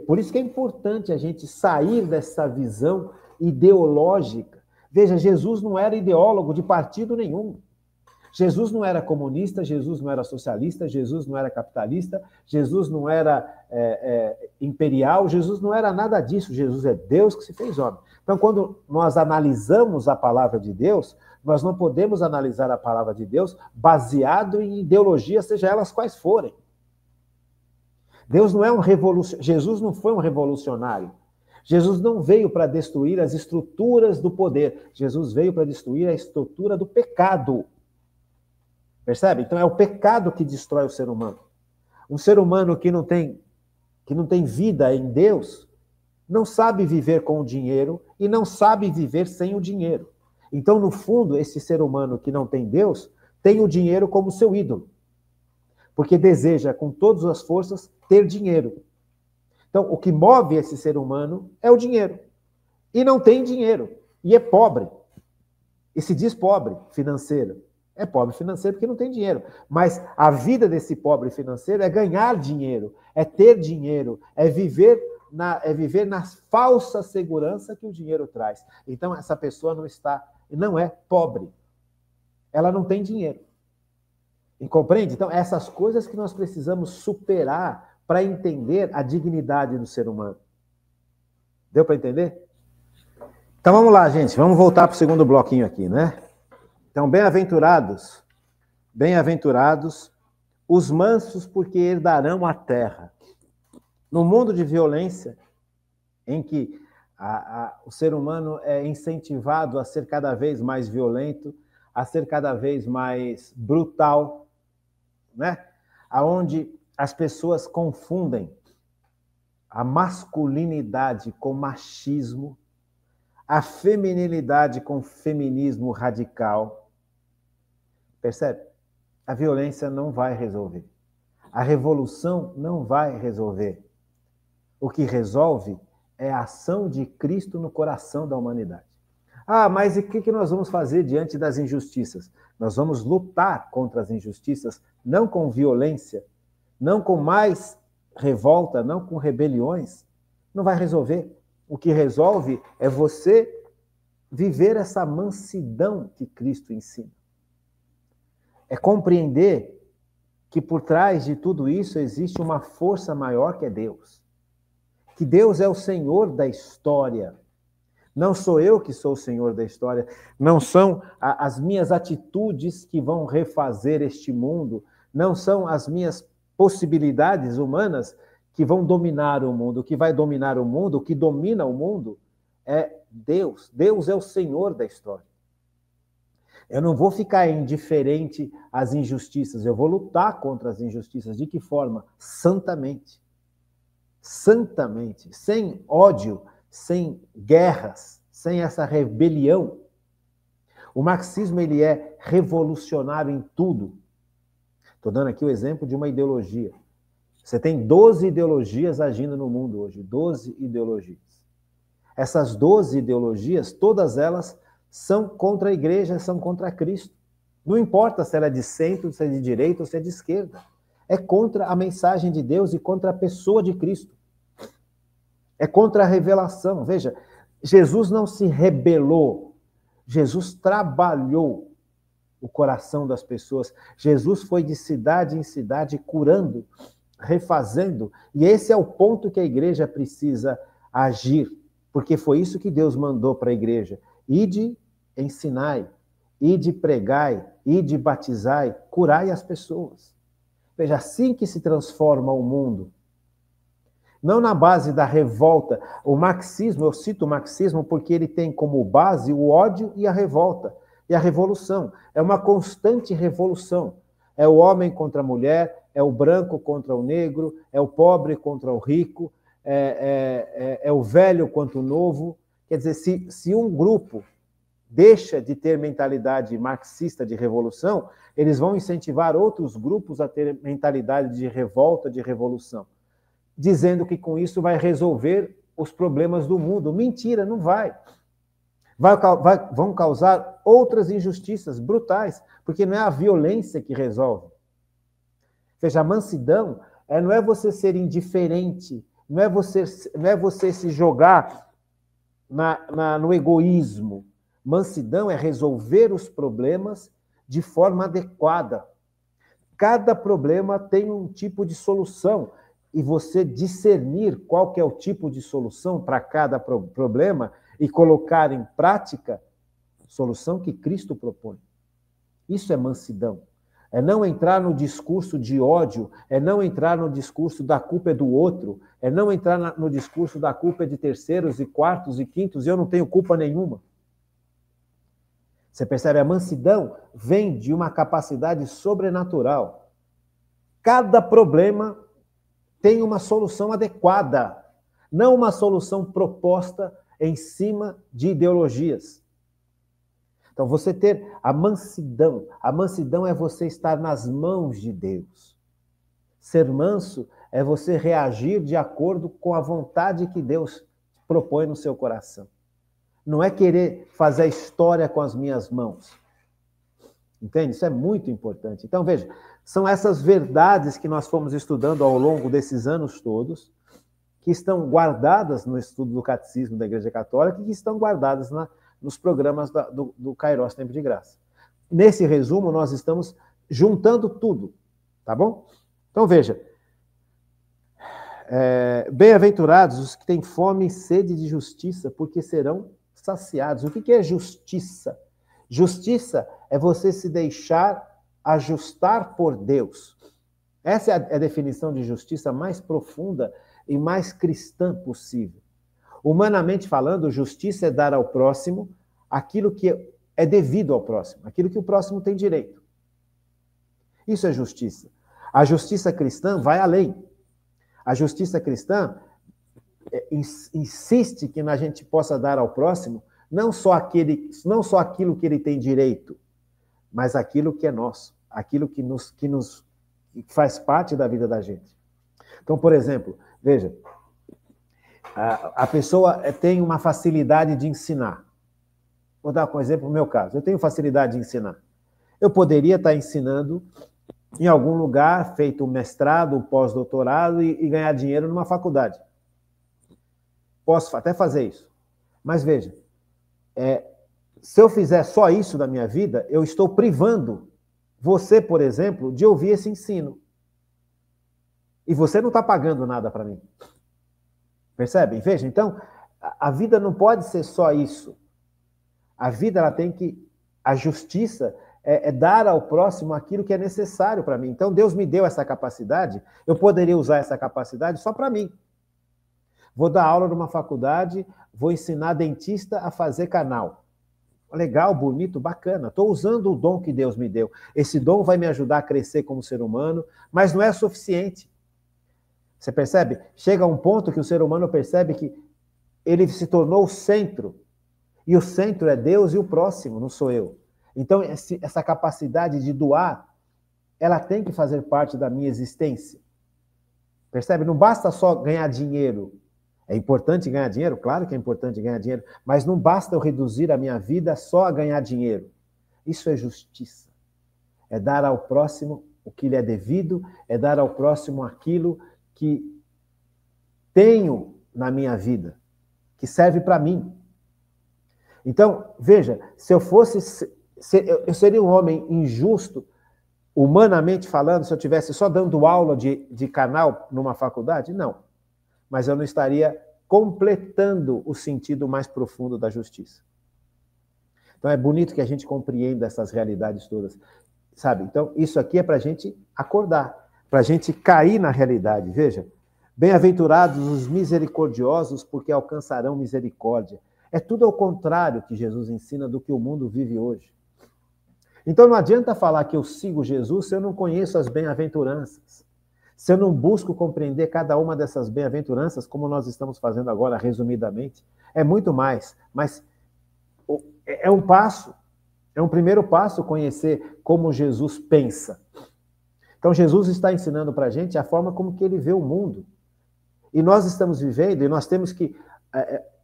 Por isso que é importante a gente sair dessa visão ideológica. Veja, Jesus não era ideólogo de partido nenhum. Jesus não era comunista, Jesus não era socialista, Jesus não era capitalista, Jesus não era imperial, Jesus não era nada disso. Jesus é Deus que se fez homem. Então, quando nós analisamos a palavra de Deus, nós não podemos analisar a palavra de Deus baseado em ideologias, seja elas quais forem. Deus não é Jesus não foi um revolucionário. Jesus não veio para destruir as estruturas do poder. Jesus veio para destruir a estrutura do pecado. Percebe? Então é o pecado que destrói o ser humano. Um ser humano que não tem vida em Deus não sabe viver com o dinheiro e não sabe viver sem o dinheiro. Então, no fundo, esse ser humano que não tem Deus tem o dinheiro como seu ídolo, porque deseja com todas as forças ter dinheiro. Então, o que move esse ser humano é o dinheiro. E não tem dinheiro. E é pobre. E se diz pobre financeiro. É pobre financeiro porque não tem dinheiro. Mas a vida desse pobre financeiro é ganhar dinheiro, é ter dinheiro, é viver na falsa segurança que o dinheiro traz. Então, essa pessoa não é pobre. Ela não tem dinheiro. E compreende? Então, essas coisas que nós precisamos superar para entender a dignidade do ser humano. Deu para entender? Então, vamos lá, gente. Vamos voltar para o segundo bloquinho aqui, né? Então, bem-aventurados os mansos, porque herdarão a terra. No mundo de violência, em que o ser humano é incentivado a ser cada vez mais violento, a ser cada vez mais brutal, né? Aonde as pessoas confundem a masculinidade com machismo, a feminilidade com feminismo radical. Percebe? A violência não vai resolver. A revolução não vai resolver. O que resolve é a ação de Cristo no coração da humanidade. Ah, mas e o que nós vamos fazer diante das injustiças? Nós vamos lutar contra as injustiças, não com violência, não com mais revolta, não com rebeliões. Não vai resolver. O que resolve é você viver essa mansidão que Cristo ensina. É compreender que por trás de tudo isso existe uma força maior que é Deus. Que Deus é o Senhor da história. Não sou eu que sou o Senhor da história. Não são as minhas atitudes que vão refazer este mundo. Não são as minhas possibilidades humanas que vão dominar o mundo. O que vai dominar o mundo, o que domina o mundo, é Deus. Deus é o Senhor da história. Eu não vou ficar indiferente às injustiças. Eu vou lutar contra as injustiças. De que forma? Santamente. Santamente. Sem ódio, sem guerras, sem essa rebelião. O marxismo, ele é revolucionário em tudo. Estou dando aqui o exemplo de uma ideologia. Você tem 12 ideologias agindo no mundo hoje. 12 ideologias. Essas 12 ideologias, todas elas são contra a igreja, são contra Cristo. Não importa se ela é de centro, se é de direita ou se é de esquerda. É contra a mensagem de Deus e contra a pessoa de Cristo. É contra a revelação. Veja, Jesus não se rebelou. Jesus trabalhou o coração das pessoas. Jesus foi de cidade em cidade curando, refazendo. E esse é o ponto que a igreja precisa agir. Porque foi isso que Deus mandou para a igreja. Ide, ensinai, ide, pregai, ide, batizai, curai as pessoas. Veja, assim que se transforma o mundo. Não na base da revolta. O marxismo, eu cito o marxismo porque ele tem como base o ódio e a revolta. E a revolução. É uma constante revolução. É o homem contra a mulher, é o branco contra o negro, é o pobre contra o rico, é o velho contra o novo. Quer dizer, se um grupo deixa de ter mentalidade marxista de revolução, eles vão incentivar outros grupos a ter mentalidade de revolta, de revolução, dizendo que com isso vai resolver os problemas do mundo. Mentira, não vai. Vão causar outras injustiças brutais, porque não é a violência que resolve. Veja, a mansidão não é você ser indiferente, não é você se jogar no egoísmo. Mansidão é resolver os problemas de forma adequada. Cada problema tem um tipo de solução e você discernir qual que é o tipo de solução para cada problema e colocar em prática a solução que Cristo propõe. Isso é mansidão. É não entrar no discurso de ódio, é não entrar no discurso da culpa é do outro, é não entrar no discurso da culpa é de terceiros e quartos e quintos e eu não tenho culpa nenhuma. Você percebe? A mansidão vem de uma capacidade sobrenatural. Cada problema tem uma solução adequada, não uma solução proposta em cima de ideologias. Então, você ter a mansidão é você estar nas mãos de Deus. Ser manso é você reagir de acordo com a vontade que Deus propõe no seu coração. Não é querer fazer a história com as minhas mãos. Entende? Isso é muito importante. Então, veja, são essas verdades que nós fomos estudando ao longo desses anos todos, que estão guardadas no estudo do Catecismo da Igreja Católica e que estão guardadas nos programas do Kairos Tempo de Graça. Nesse resumo, nós estamos juntando tudo, tá bom? Então, veja, bem-aventurados os que têm fome e sede de justiça, porque serão saciados. O que é justiça? Justiça é você se deixar ajustar por Deus. Essa é a definição de justiça mais profunda e mais cristã possível. Humanamente falando, justiça é dar ao próximo aquilo que é devido ao próximo, aquilo que o próximo tem direito. Isso é justiça. A justiça cristã vai além. A justiça cristã insiste que a gente possa dar ao próximo não só aquilo que ele tem direito, mas aquilo que é nosso, aquilo que faz parte da vida da gente. Então, por exemplo, veja, a pessoa tem uma facilidade de ensinar. Vou dar um exemplo no meu caso. Eu tenho facilidade de ensinar. Eu poderia estar ensinando em algum lugar, feito um mestrado, um pós-doutorado e ganhar dinheiro numa faculdade. Posso até fazer isso. Mas veja, se eu fizer só isso da minha vida, eu estou privando você, por exemplo, de ouvir esse ensino. E você não está pagando nada para mim. Percebem? Veja, então, a vida não pode ser só isso. A vida, ela tem que... A justiça é dar ao próximo aquilo que é necessário para mim. Então, Deus me deu essa capacidade, eu poderia usar essa capacidade só para mim. Vou dar aula numa faculdade, vou ensinar dentista a fazer canal. Legal, bonito, bacana. Estou usando o dom que Deus me deu. Esse dom vai me ajudar a crescer como ser humano, mas não é suficiente. Você percebe? Chega a um ponto que o ser humano percebe que ele se tornou o centro. E o centro é Deus e o próximo, não sou eu. Então, essa capacidade de doar, ela tem que fazer parte da minha existência. Percebe? Não basta só ganhar dinheiro. É importante ganhar dinheiro? Claro que é importante ganhar dinheiro, mas não basta eu reduzir a minha vida só a ganhar dinheiro. Isso é justiça. É dar ao próximo o que lhe é devido, é dar ao próximo aquilo que tenho na minha vida, que serve para mim. Então, veja, se eu fosse... eu seria um homem injusto, humanamente falando, se eu estivesse só dando aula de canal numa faculdade? Não. Mas eu não estaria completando o sentido mais profundo da justiça. Então é bonito que a gente compreenda essas realidades todas, sabe? Então isso aqui é para a gente acordar, para a gente cair na realidade. Veja, bem-aventurados os misericordiosos, porque alcançarão misericórdia. É tudo ao contrário que Jesus ensina do que o mundo vive hoje. Então não adianta falar que eu sigo Jesus se eu não conheço as bem-aventuranças. Se eu não busco compreender cada uma dessas bem-aventuranças, como nós estamos fazendo agora, resumidamente, é muito mais. Mas é um passo, é um primeiro passo conhecer como Jesus pensa. Então Jesus está ensinando para a gente a forma como que ele vê o mundo. E nós estamos vivendo, e nós temos que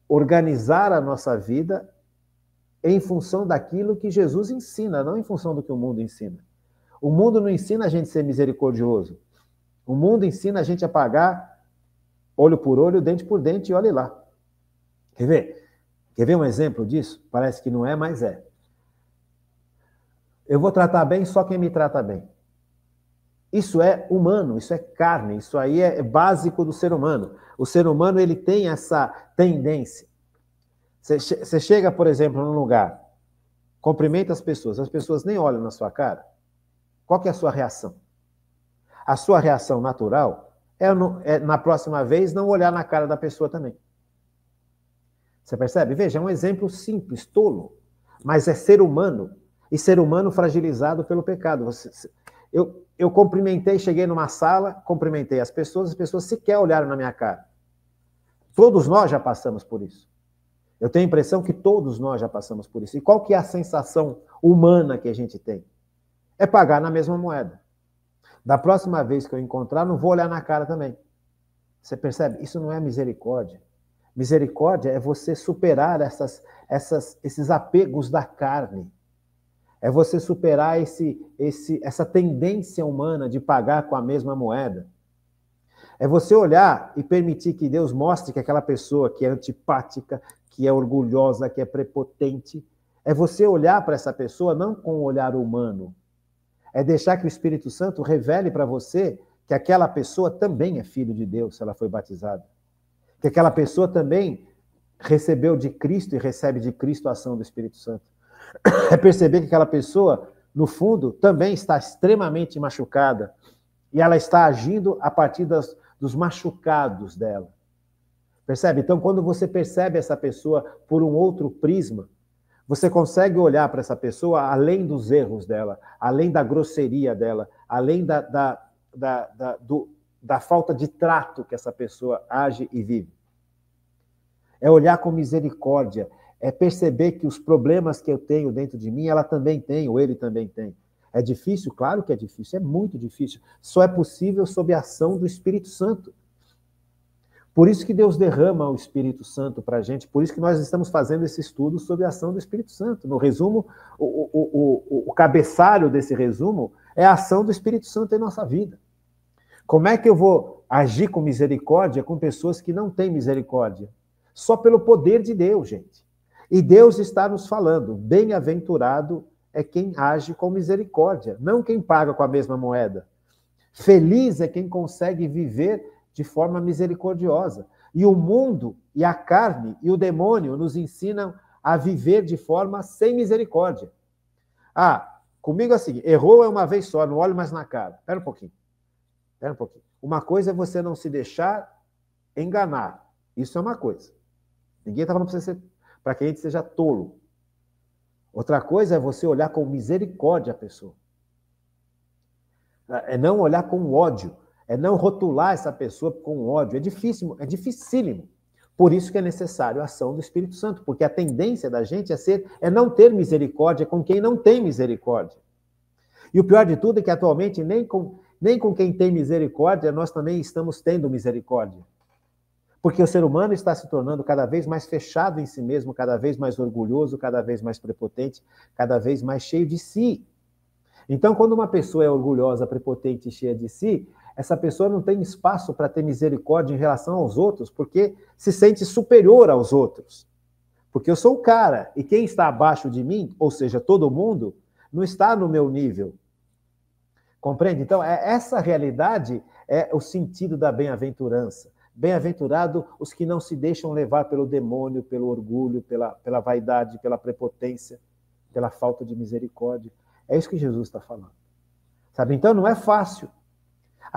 organizar a nossa vida em função daquilo que Jesus ensina, não em função do que o mundo ensina. O mundo não ensina a gente a ser misericordioso. O mundo ensina a gente a pagar olho por olho, dente por dente, e olhe lá. Quer ver? Quer ver um exemplo disso? Parece que não é, mas é. Eu vou tratar bem só quem me trata bem. Isso é humano, isso é carne, isso aí é básico do ser humano. O ser humano, ele tem essa tendência. Você chega, por exemplo, num lugar, cumprimenta as pessoas nem olham na sua cara. Qual que é a sua reação? A sua reação natural é na próxima vez, não olhar na cara da pessoa também. Você percebe? Veja, é um exemplo simples, tolo, mas é ser humano, e ser humano fragilizado pelo pecado. Eu cumprimentei, cheguei numa sala, cumprimentei as pessoas sequer olharam na minha cara. Todos nós já passamos por isso. Eu tenho a impressão que todos nós já passamos por isso. E qual que é a sensação humana que a gente tem? É pagar na mesma moeda. Da próxima vez que eu encontrar, não vou olhar na cara também. Você percebe? Isso não é misericórdia. Misericórdia é você superar esses apegos da carne. É você superar essa tendência humana de pagar com a mesma moeda. É você olhar e permitir que Deus mostre que aquela pessoa que é antipática, que é orgulhosa, que é prepotente, é você olhar para essa pessoa não com um olhar humano. É deixar que o Espírito Santo revele para você que aquela pessoa também é filho de Deus, se ela foi batizada. Que aquela pessoa também recebeu de Cristo e recebe de Cristo a ação do Espírito Santo. É perceber que aquela pessoa, no fundo, também está extremamente machucada e ela está agindo a partir dos machucados dela. Percebe? Então, quando você percebe essa pessoa por um outro prisma, Você consegue olhar para essa pessoa além dos erros dela, além da grosseria dela, além da falta de trato que essa pessoa age e vive. É olhar com misericórdia, é perceber que os problemas que eu tenho dentro de mim, ela também tem, ou ele também tem. É difícil? Claro que é difícil, é muito difícil. Só é possível sob a ação do Espírito Santo. Por isso que Deus derrama o Espírito Santo para a gente, por isso que nós estamos fazendo esse estudo sobre a ação do Espírito Santo. No resumo, o cabeçalho desse resumo é a ação do Espírito Santo em nossa vida. Como é que eu vou agir com misericórdia com pessoas que não têm misericórdia? Só pelo poder de Deus, gente. E Deus está nos falando, bem-aventurado é quem age com misericórdia, não quem paga com a mesma moeda. Feliz é quem consegue viver de forma misericordiosa. E o mundo, e a carne, e o demônio nos ensinam a viver de forma sem misericórdia. Ah, comigo é assim, errou é uma vez só, não olho mais na cara. Espera um pouquinho. Uma coisa é você não se deixar enganar. Isso é uma coisa. Ninguém está falando para que a gente seja tolo. Outra coisa é você olhar com misericórdia a pessoa. É não olhar com ódio. É não rotular essa pessoa com ódio. É difícil, é dificílimo. Por isso que é necessário a ação do Espírito Santo, porque a tendência da gente é não ter misericórdia com quem não tem misericórdia. E o pior de tudo é que atualmente nem com quem tem misericórdia nós também estamos tendo misericórdia. Porque o ser humano está se tornando cada vez mais fechado em si mesmo, cada vez mais orgulhoso, cada vez mais prepotente, cada vez mais cheio de si. Então, quando uma pessoa é orgulhosa, prepotente e cheia de si, essa pessoa não tem espaço para ter misericórdia em relação aos outros, porque se sente superior aos outros. Porque eu sou o cara, e quem está abaixo de mim, ou seja, todo mundo, não está no meu nível. Compreende? Então, essa realidade é o sentido da bem-aventurança. Bem-aventurado os que não se deixam levar pelo demônio, pelo orgulho, pela vaidade, pela prepotência, pela falta de misericórdia. É isso que Jesus está falando. Sabe? Então, não é fácil.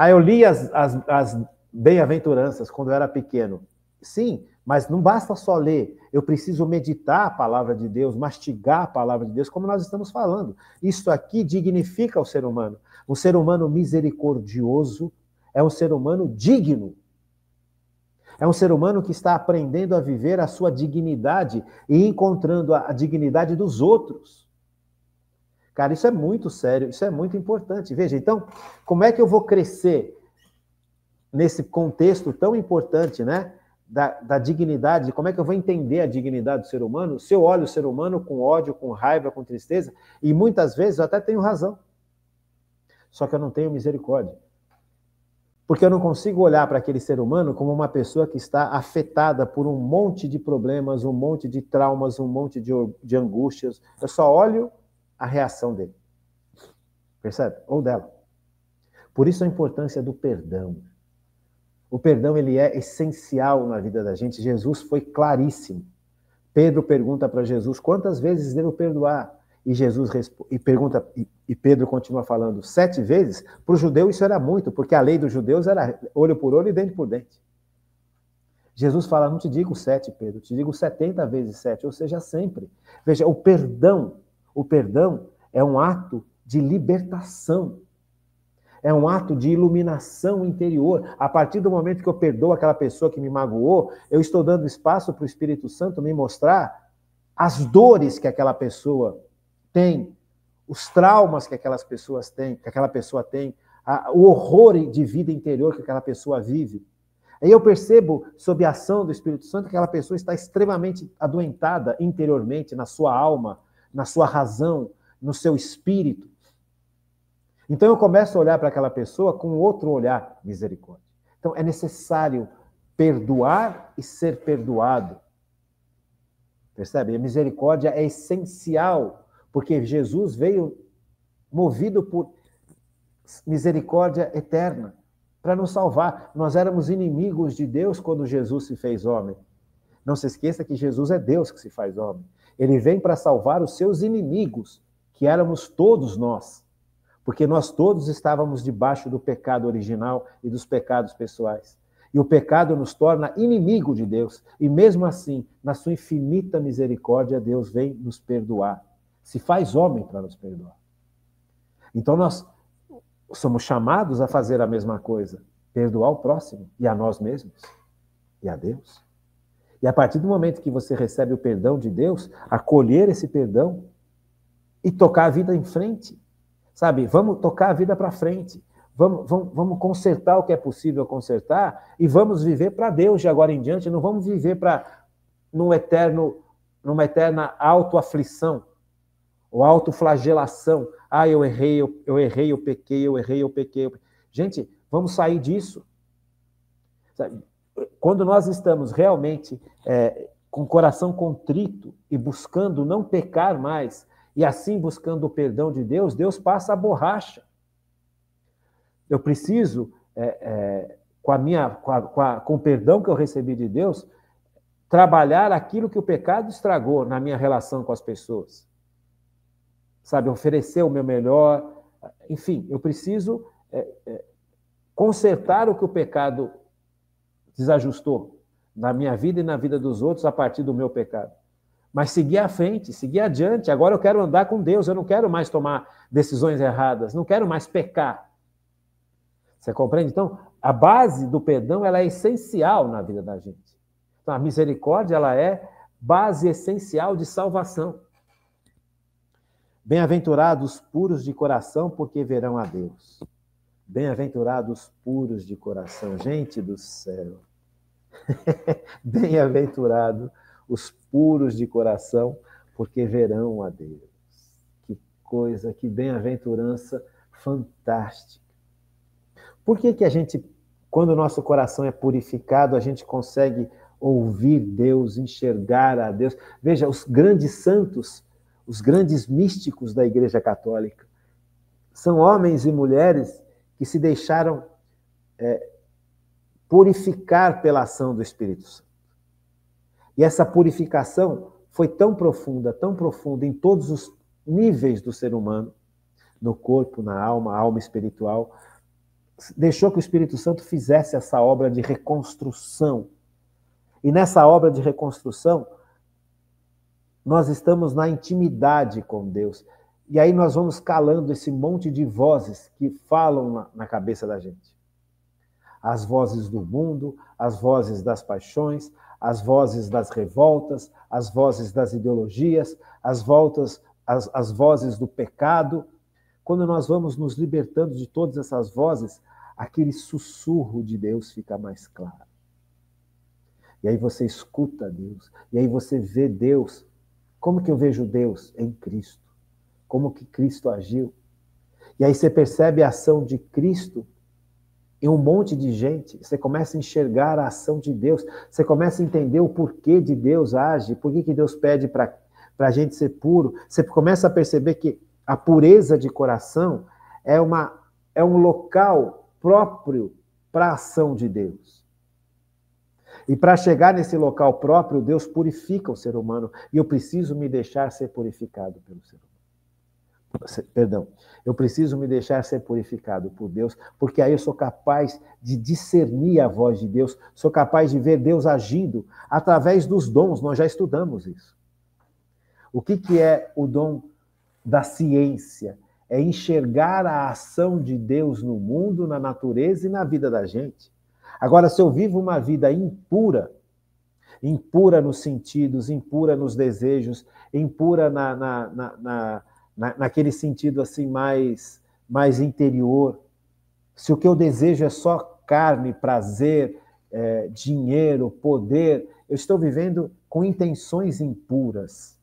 Eu li as bem-aventuranças quando eu era pequeno. Sim, mas não basta só ler. Eu preciso meditar a palavra de Deus, mastigar a palavra de Deus, como nós estamos falando. Isso aqui dignifica o ser humano. Um ser humano misericordioso é um ser humano digno. É um ser humano que está aprendendo a viver a sua dignidade e encontrando a dignidade dos outros. Cara, isso é muito sério, isso é muito importante. Veja, então, como é que eu vou crescer nesse contexto tão importante, né? Da dignidade, como é que eu vou entender a dignidade do ser humano se eu olho o ser humano com ódio, com raiva, com tristeza, e muitas vezes eu até tenho razão. Só que eu não tenho misericórdia. Porque eu não consigo olhar para aquele ser humano como uma pessoa que está afetada por um monte de problemas, um monte de traumas, um monte de angústias. Eu só olho a reação dele. Percebe? Ou dela. Por isso a importância do perdão. O perdão, ele é essencial na vida da gente. Jesus foi claríssimo. Pedro pergunta para Jesus, quantas vezes devo perdoar? E Jesus pergunta, e Pedro continua falando, 7 vezes? Para o judeu isso era muito, porque a lei dos judeus era olho por olho e dente por dente. Jesus fala, não te digo 7, Pedro, te digo 70 vezes 7, ou seja, sempre. Veja, o perdão é um ato de libertação. É um ato de iluminação interior. A partir do momento que eu perdoo aquela pessoa que me magoou, eu estou dando espaço para o Espírito Santo me mostrar as dores que aquela pessoa tem, os traumas que aquela pessoa tem, o horror de vida interior que aquela pessoa vive. Aí eu percebo, sob a ação do Espírito Santo, que aquela pessoa está extremamente adoentada interiormente, na sua alma, na sua razão, no seu espírito. Então eu começo a olhar para aquela pessoa com outro olhar, misericórdia. Então é necessário perdoar e ser perdoado. Percebe? A misericórdia é essencial, porque Jesus veio movido por misericórdia eterna, para nos salvar. Nós éramos inimigos de Deus quando Jesus se fez homem. Não se esqueça que Jesus é Deus que se faz homem. Ele vem para salvar os seus inimigos, que éramos todos nós. Porque nós todos estávamos debaixo do pecado original e dos pecados pessoais. E o pecado nos torna inimigo de Deus. E mesmo assim, na sua infinita misericórdia, Deus vem nos perdoar. Se faz homem para nos perdoar. Então nós somos chamados a fazer a mesma coisa. Perdoar o próximo e a nós mesmos. E a Deus. E a partir do momento que você recebe o perdão de Deus, acolher esse perdão e tocar a vida em frente. Sabe? Vamos tocar a vida para frente. Vamos consertar o que é possível consertar e vamos viver para Deus de agora em diante. Não vamos viver numa eterna autoaflição ou autoflagelação. Ah, eu errei, eu pequei. Gente, vamos sair disso. Sabe? Quando nós estamos realmente com o coração contrito e buscando não pecar mais, e assim buscando o perdão de Deus, Deus passa a borracha. Eu preciso, com o perdão que eu recebi de Deus, trabalhar aquilo que o pecado estragou na minha relação com as pessoas. Sabe, oferecer o meu melhor. Enfim, eu preciso consertar o que o pecado desajustou na minha vida e na vida dos outros a partir do meu pecado. Mas seguir à frente, seguir adiante. Agora eu quero andar com Deus, eu não quero mais tomar decisões erradas, não quero mais pecar. Você compreende? Então, a base do perdão ela é essencial na vida da gente. Então, a misericórdia ela é base essencial de salvação. Bem-aventurados puros de coração, porque verão a Deus. Bem-aventurados puros de coração. Gente do céu. Bem-aventurados os puros de coração, porque verão a Deus. Que coisa, que bem-aventurança fantástica. Por que a gente, quando o nosso coração é purificado, a gente consegue ouvir Deus, enxergar a Deus? Veja, os grandes santos, os grandes místicos da Igreja Católica, são homens e mulheres que se deixaram purificar pela ação do Espírito Santo. E essa purificação foi tão profunda em todos os níveis do ser humano, no corpo, na alma, alma espiritual, deixou que o Espírito Santo fizesse essa obra de reconstrução. E nessa obra de reconstrução, nós estamos na intimidade com Deus. E aí nós vamos calando esse monte de vozes que falam na cabeça da gente. As vozes do mundo, as vozes das paixões, as vozes das revoltas, as vozes das ideologias, as vozes do pecado. Quando nós vamos nos libertando de todas essas vozes, aquele sussurro de Deus fica mais claro. E aí você escuta Deus, e aí você vê Deus. Como que eu vejo Deus? Em Cristo. Como que Cristo agiu? E aí você percebe a ação de Cristo em um monte de gente. Você começa a enxergar a ação de Deus. Você começa a entender o porquê de Deus age, por que Deus pede para a gente ser puro. Você começa a perceber que a pureza de coração é um local próprio para a ação de Deus. E para chegar nesse local próprio, Deus purifica o ser humano. E eu preciso me deixar ser purificado pelo ser humano. Perdão, eu preciso me deixar ser purificado por Deus, porque aí eu sou capaz de discernir a voz de Deus, sou capaz de ver Deus agindo através dos dons. Nós já estudamos isso. O que é o dom da ciência? É enxergar a ação de Deus no mundo, na natureza e na vida da gente. Agora, se eu vivo uma vida impura, impura nos sentidos, impura nos desejos, impura naquele sentido assim mais interior, se o que eu desejo é só carne, prazer, dinheiro, poder, eu estou vivendo com intenções impuras.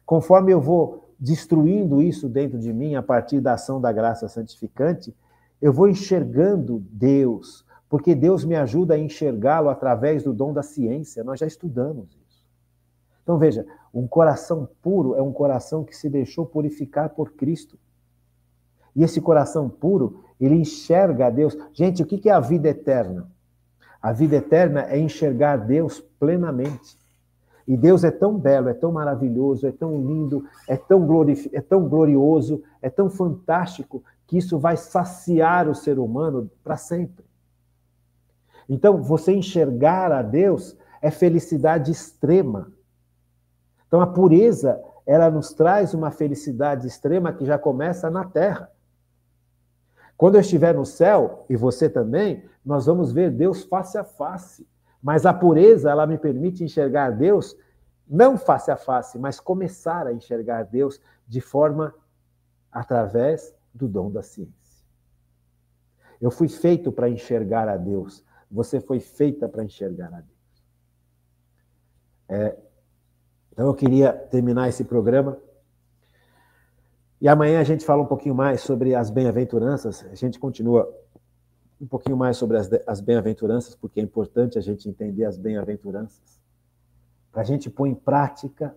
Conforme eu vou destruindo isso dentro de mim, a partir da ação da graça santificante, eu vou enxergando Deus, porque Deus me ajuda a enxergá-lo através do dom da ciência. Nós já estudamos isso. Então veja, um coração puro é um coração que se deixou purificar por Cristo. E esse coração puro, ele enxerga a Deus. Gente, o que é a vida eterna? A vida eterna é enxergar Deus plenamente. E Deus é tão belo, é tão maravilhoso, é tão lindo, é tão glorioso, é tão fantástico, que isso vai saciar o ser humano para sempre. Então, você enxergar a Deus é felicidade extrema. Então, a pureza, ela nos traz uma felicidade extrema que já começa na terra. Quando eu estiver no céu, e você também, nós vamos ver Deus face a face. Mas a pureza, ela me permite enxergar Deus, não face a face, mas começar a enxergar Deus de forma através do dom da ciência. Eu fui feito para enxergar a Deus. Você foi feita para enxergar a Deus. Então eu queria terminar esse programa. E amanhã a gente fala um pouquinho mais sobre as bem-aventuranças. A gente continua um pouquinho mais sobre as bem-aventuranças, porque é importante a gente entender as bem-aventuranças, para a gente pôr em prática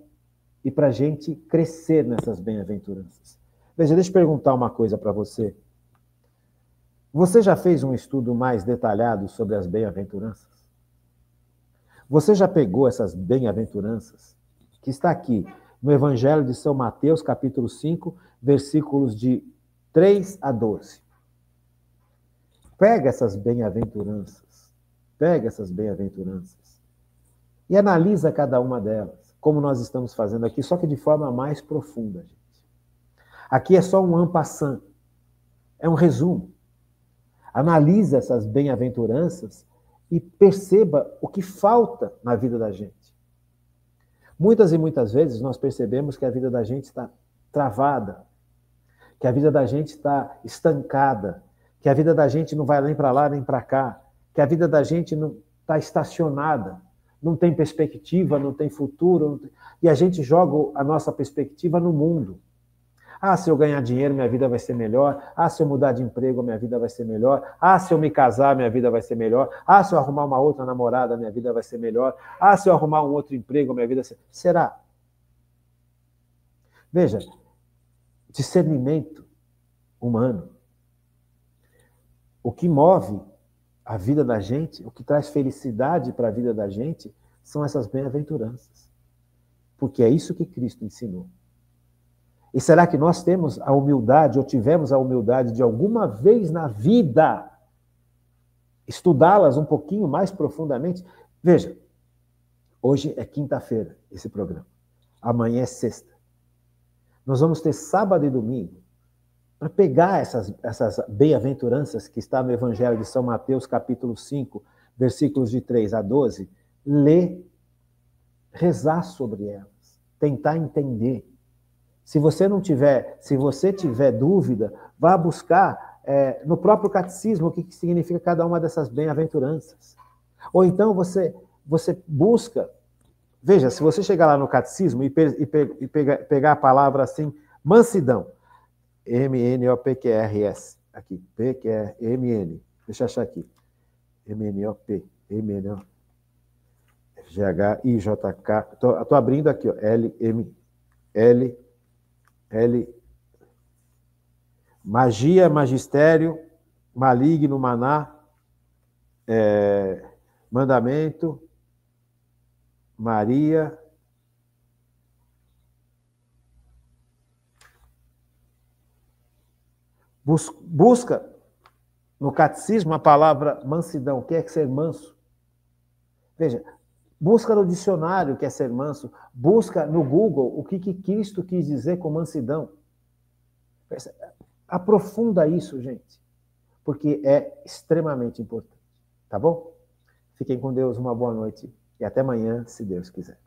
e para a gente crescer nessas bem-aventuranças. Veja, deixa eu perguntar uma coisa para você. Você já fez um estudo mais detalhado sobre as bem-aventuranças? Você já pegou essas bem-aventuranças, que está aqui no Evangelho de São Mateus, capítulo 5, versículos de 3 a 12. Pega essas bem-aventuranças, e analisa cada uma delas, como nós estamos fazendo aqui, só que de forma mais profunda, gente. Aqui é só um en passant, é um resumo. Analisa essas bem-aventuranças e perceba o que falta na vida da gente. Muitas e muitas vezes nós percebemos que a vida da gente está travada, que a vida da gente está estancada, que a vida da gente não vai nem para lá nem para cá, que a vida da gente não está estacionada, não tem perspectiva, não tem futuro, e a gente joga a nossa perspectiva no mundo. Ah, se eu ganhar dinheiro, minha vida vai ser melhor. Ah, se eu mudar de emprego, minha vida vai ser melhor. Ah, se eu me casar, minha vida vai ser melhor. Ah, se eu arrumar uma outra namorada, minha vida vai ser melhor. Ah, se eu arrumar um outro emprego, minha vida vai ser... Será? Veja, discernimento humano. O que move a vida da gente, o que traz felicidade para a vida da gente, são essas bem-aventuranças. Porque é isso que Cristo ensinou. E será que nós temos a humildade, ou tivemos a humildade de alguma vez na vida estudá-las um pouquinho mais profundamente? Veja, hoje é quinta-feira esse programa. Amanhã é sexta. Nós vamos ter sábado e domingo para pegar essas bem-aventuranças que está no Evangelho de São Mateus, capítulo 5, versículos de 3 a 12, ler, rezar sobre elas, tentar entender. Se você tiver dúvida, vá buscar no próprio catecismo o que significa cada uma dessas bem-aventuranças. Ou então você busca, veja, se você chegar lá no catecismo e pegar a palavra assim, mansidão, M-N-O-P-Q-R-S, aqui, P-Q-R-M-N, deixa eu achar aqui, M-N-O-P, M-N-O, G-H-I-J-K, estou abrindo aqui, ó, L-M-L, magia, magistério, maligno, maná, mandamento, Maria, busca no catecismo a palavra mansidão. O que é ser manso? Veja, busca no dicionário o que é ser manso, busca no Google o que Cristo quis dizer com mansidão. Aprofunda isso, gente, porque é extremamente importante. Tá bom? Fiquem com Deus, uma boa noite e até amanhã, se Deus quiser.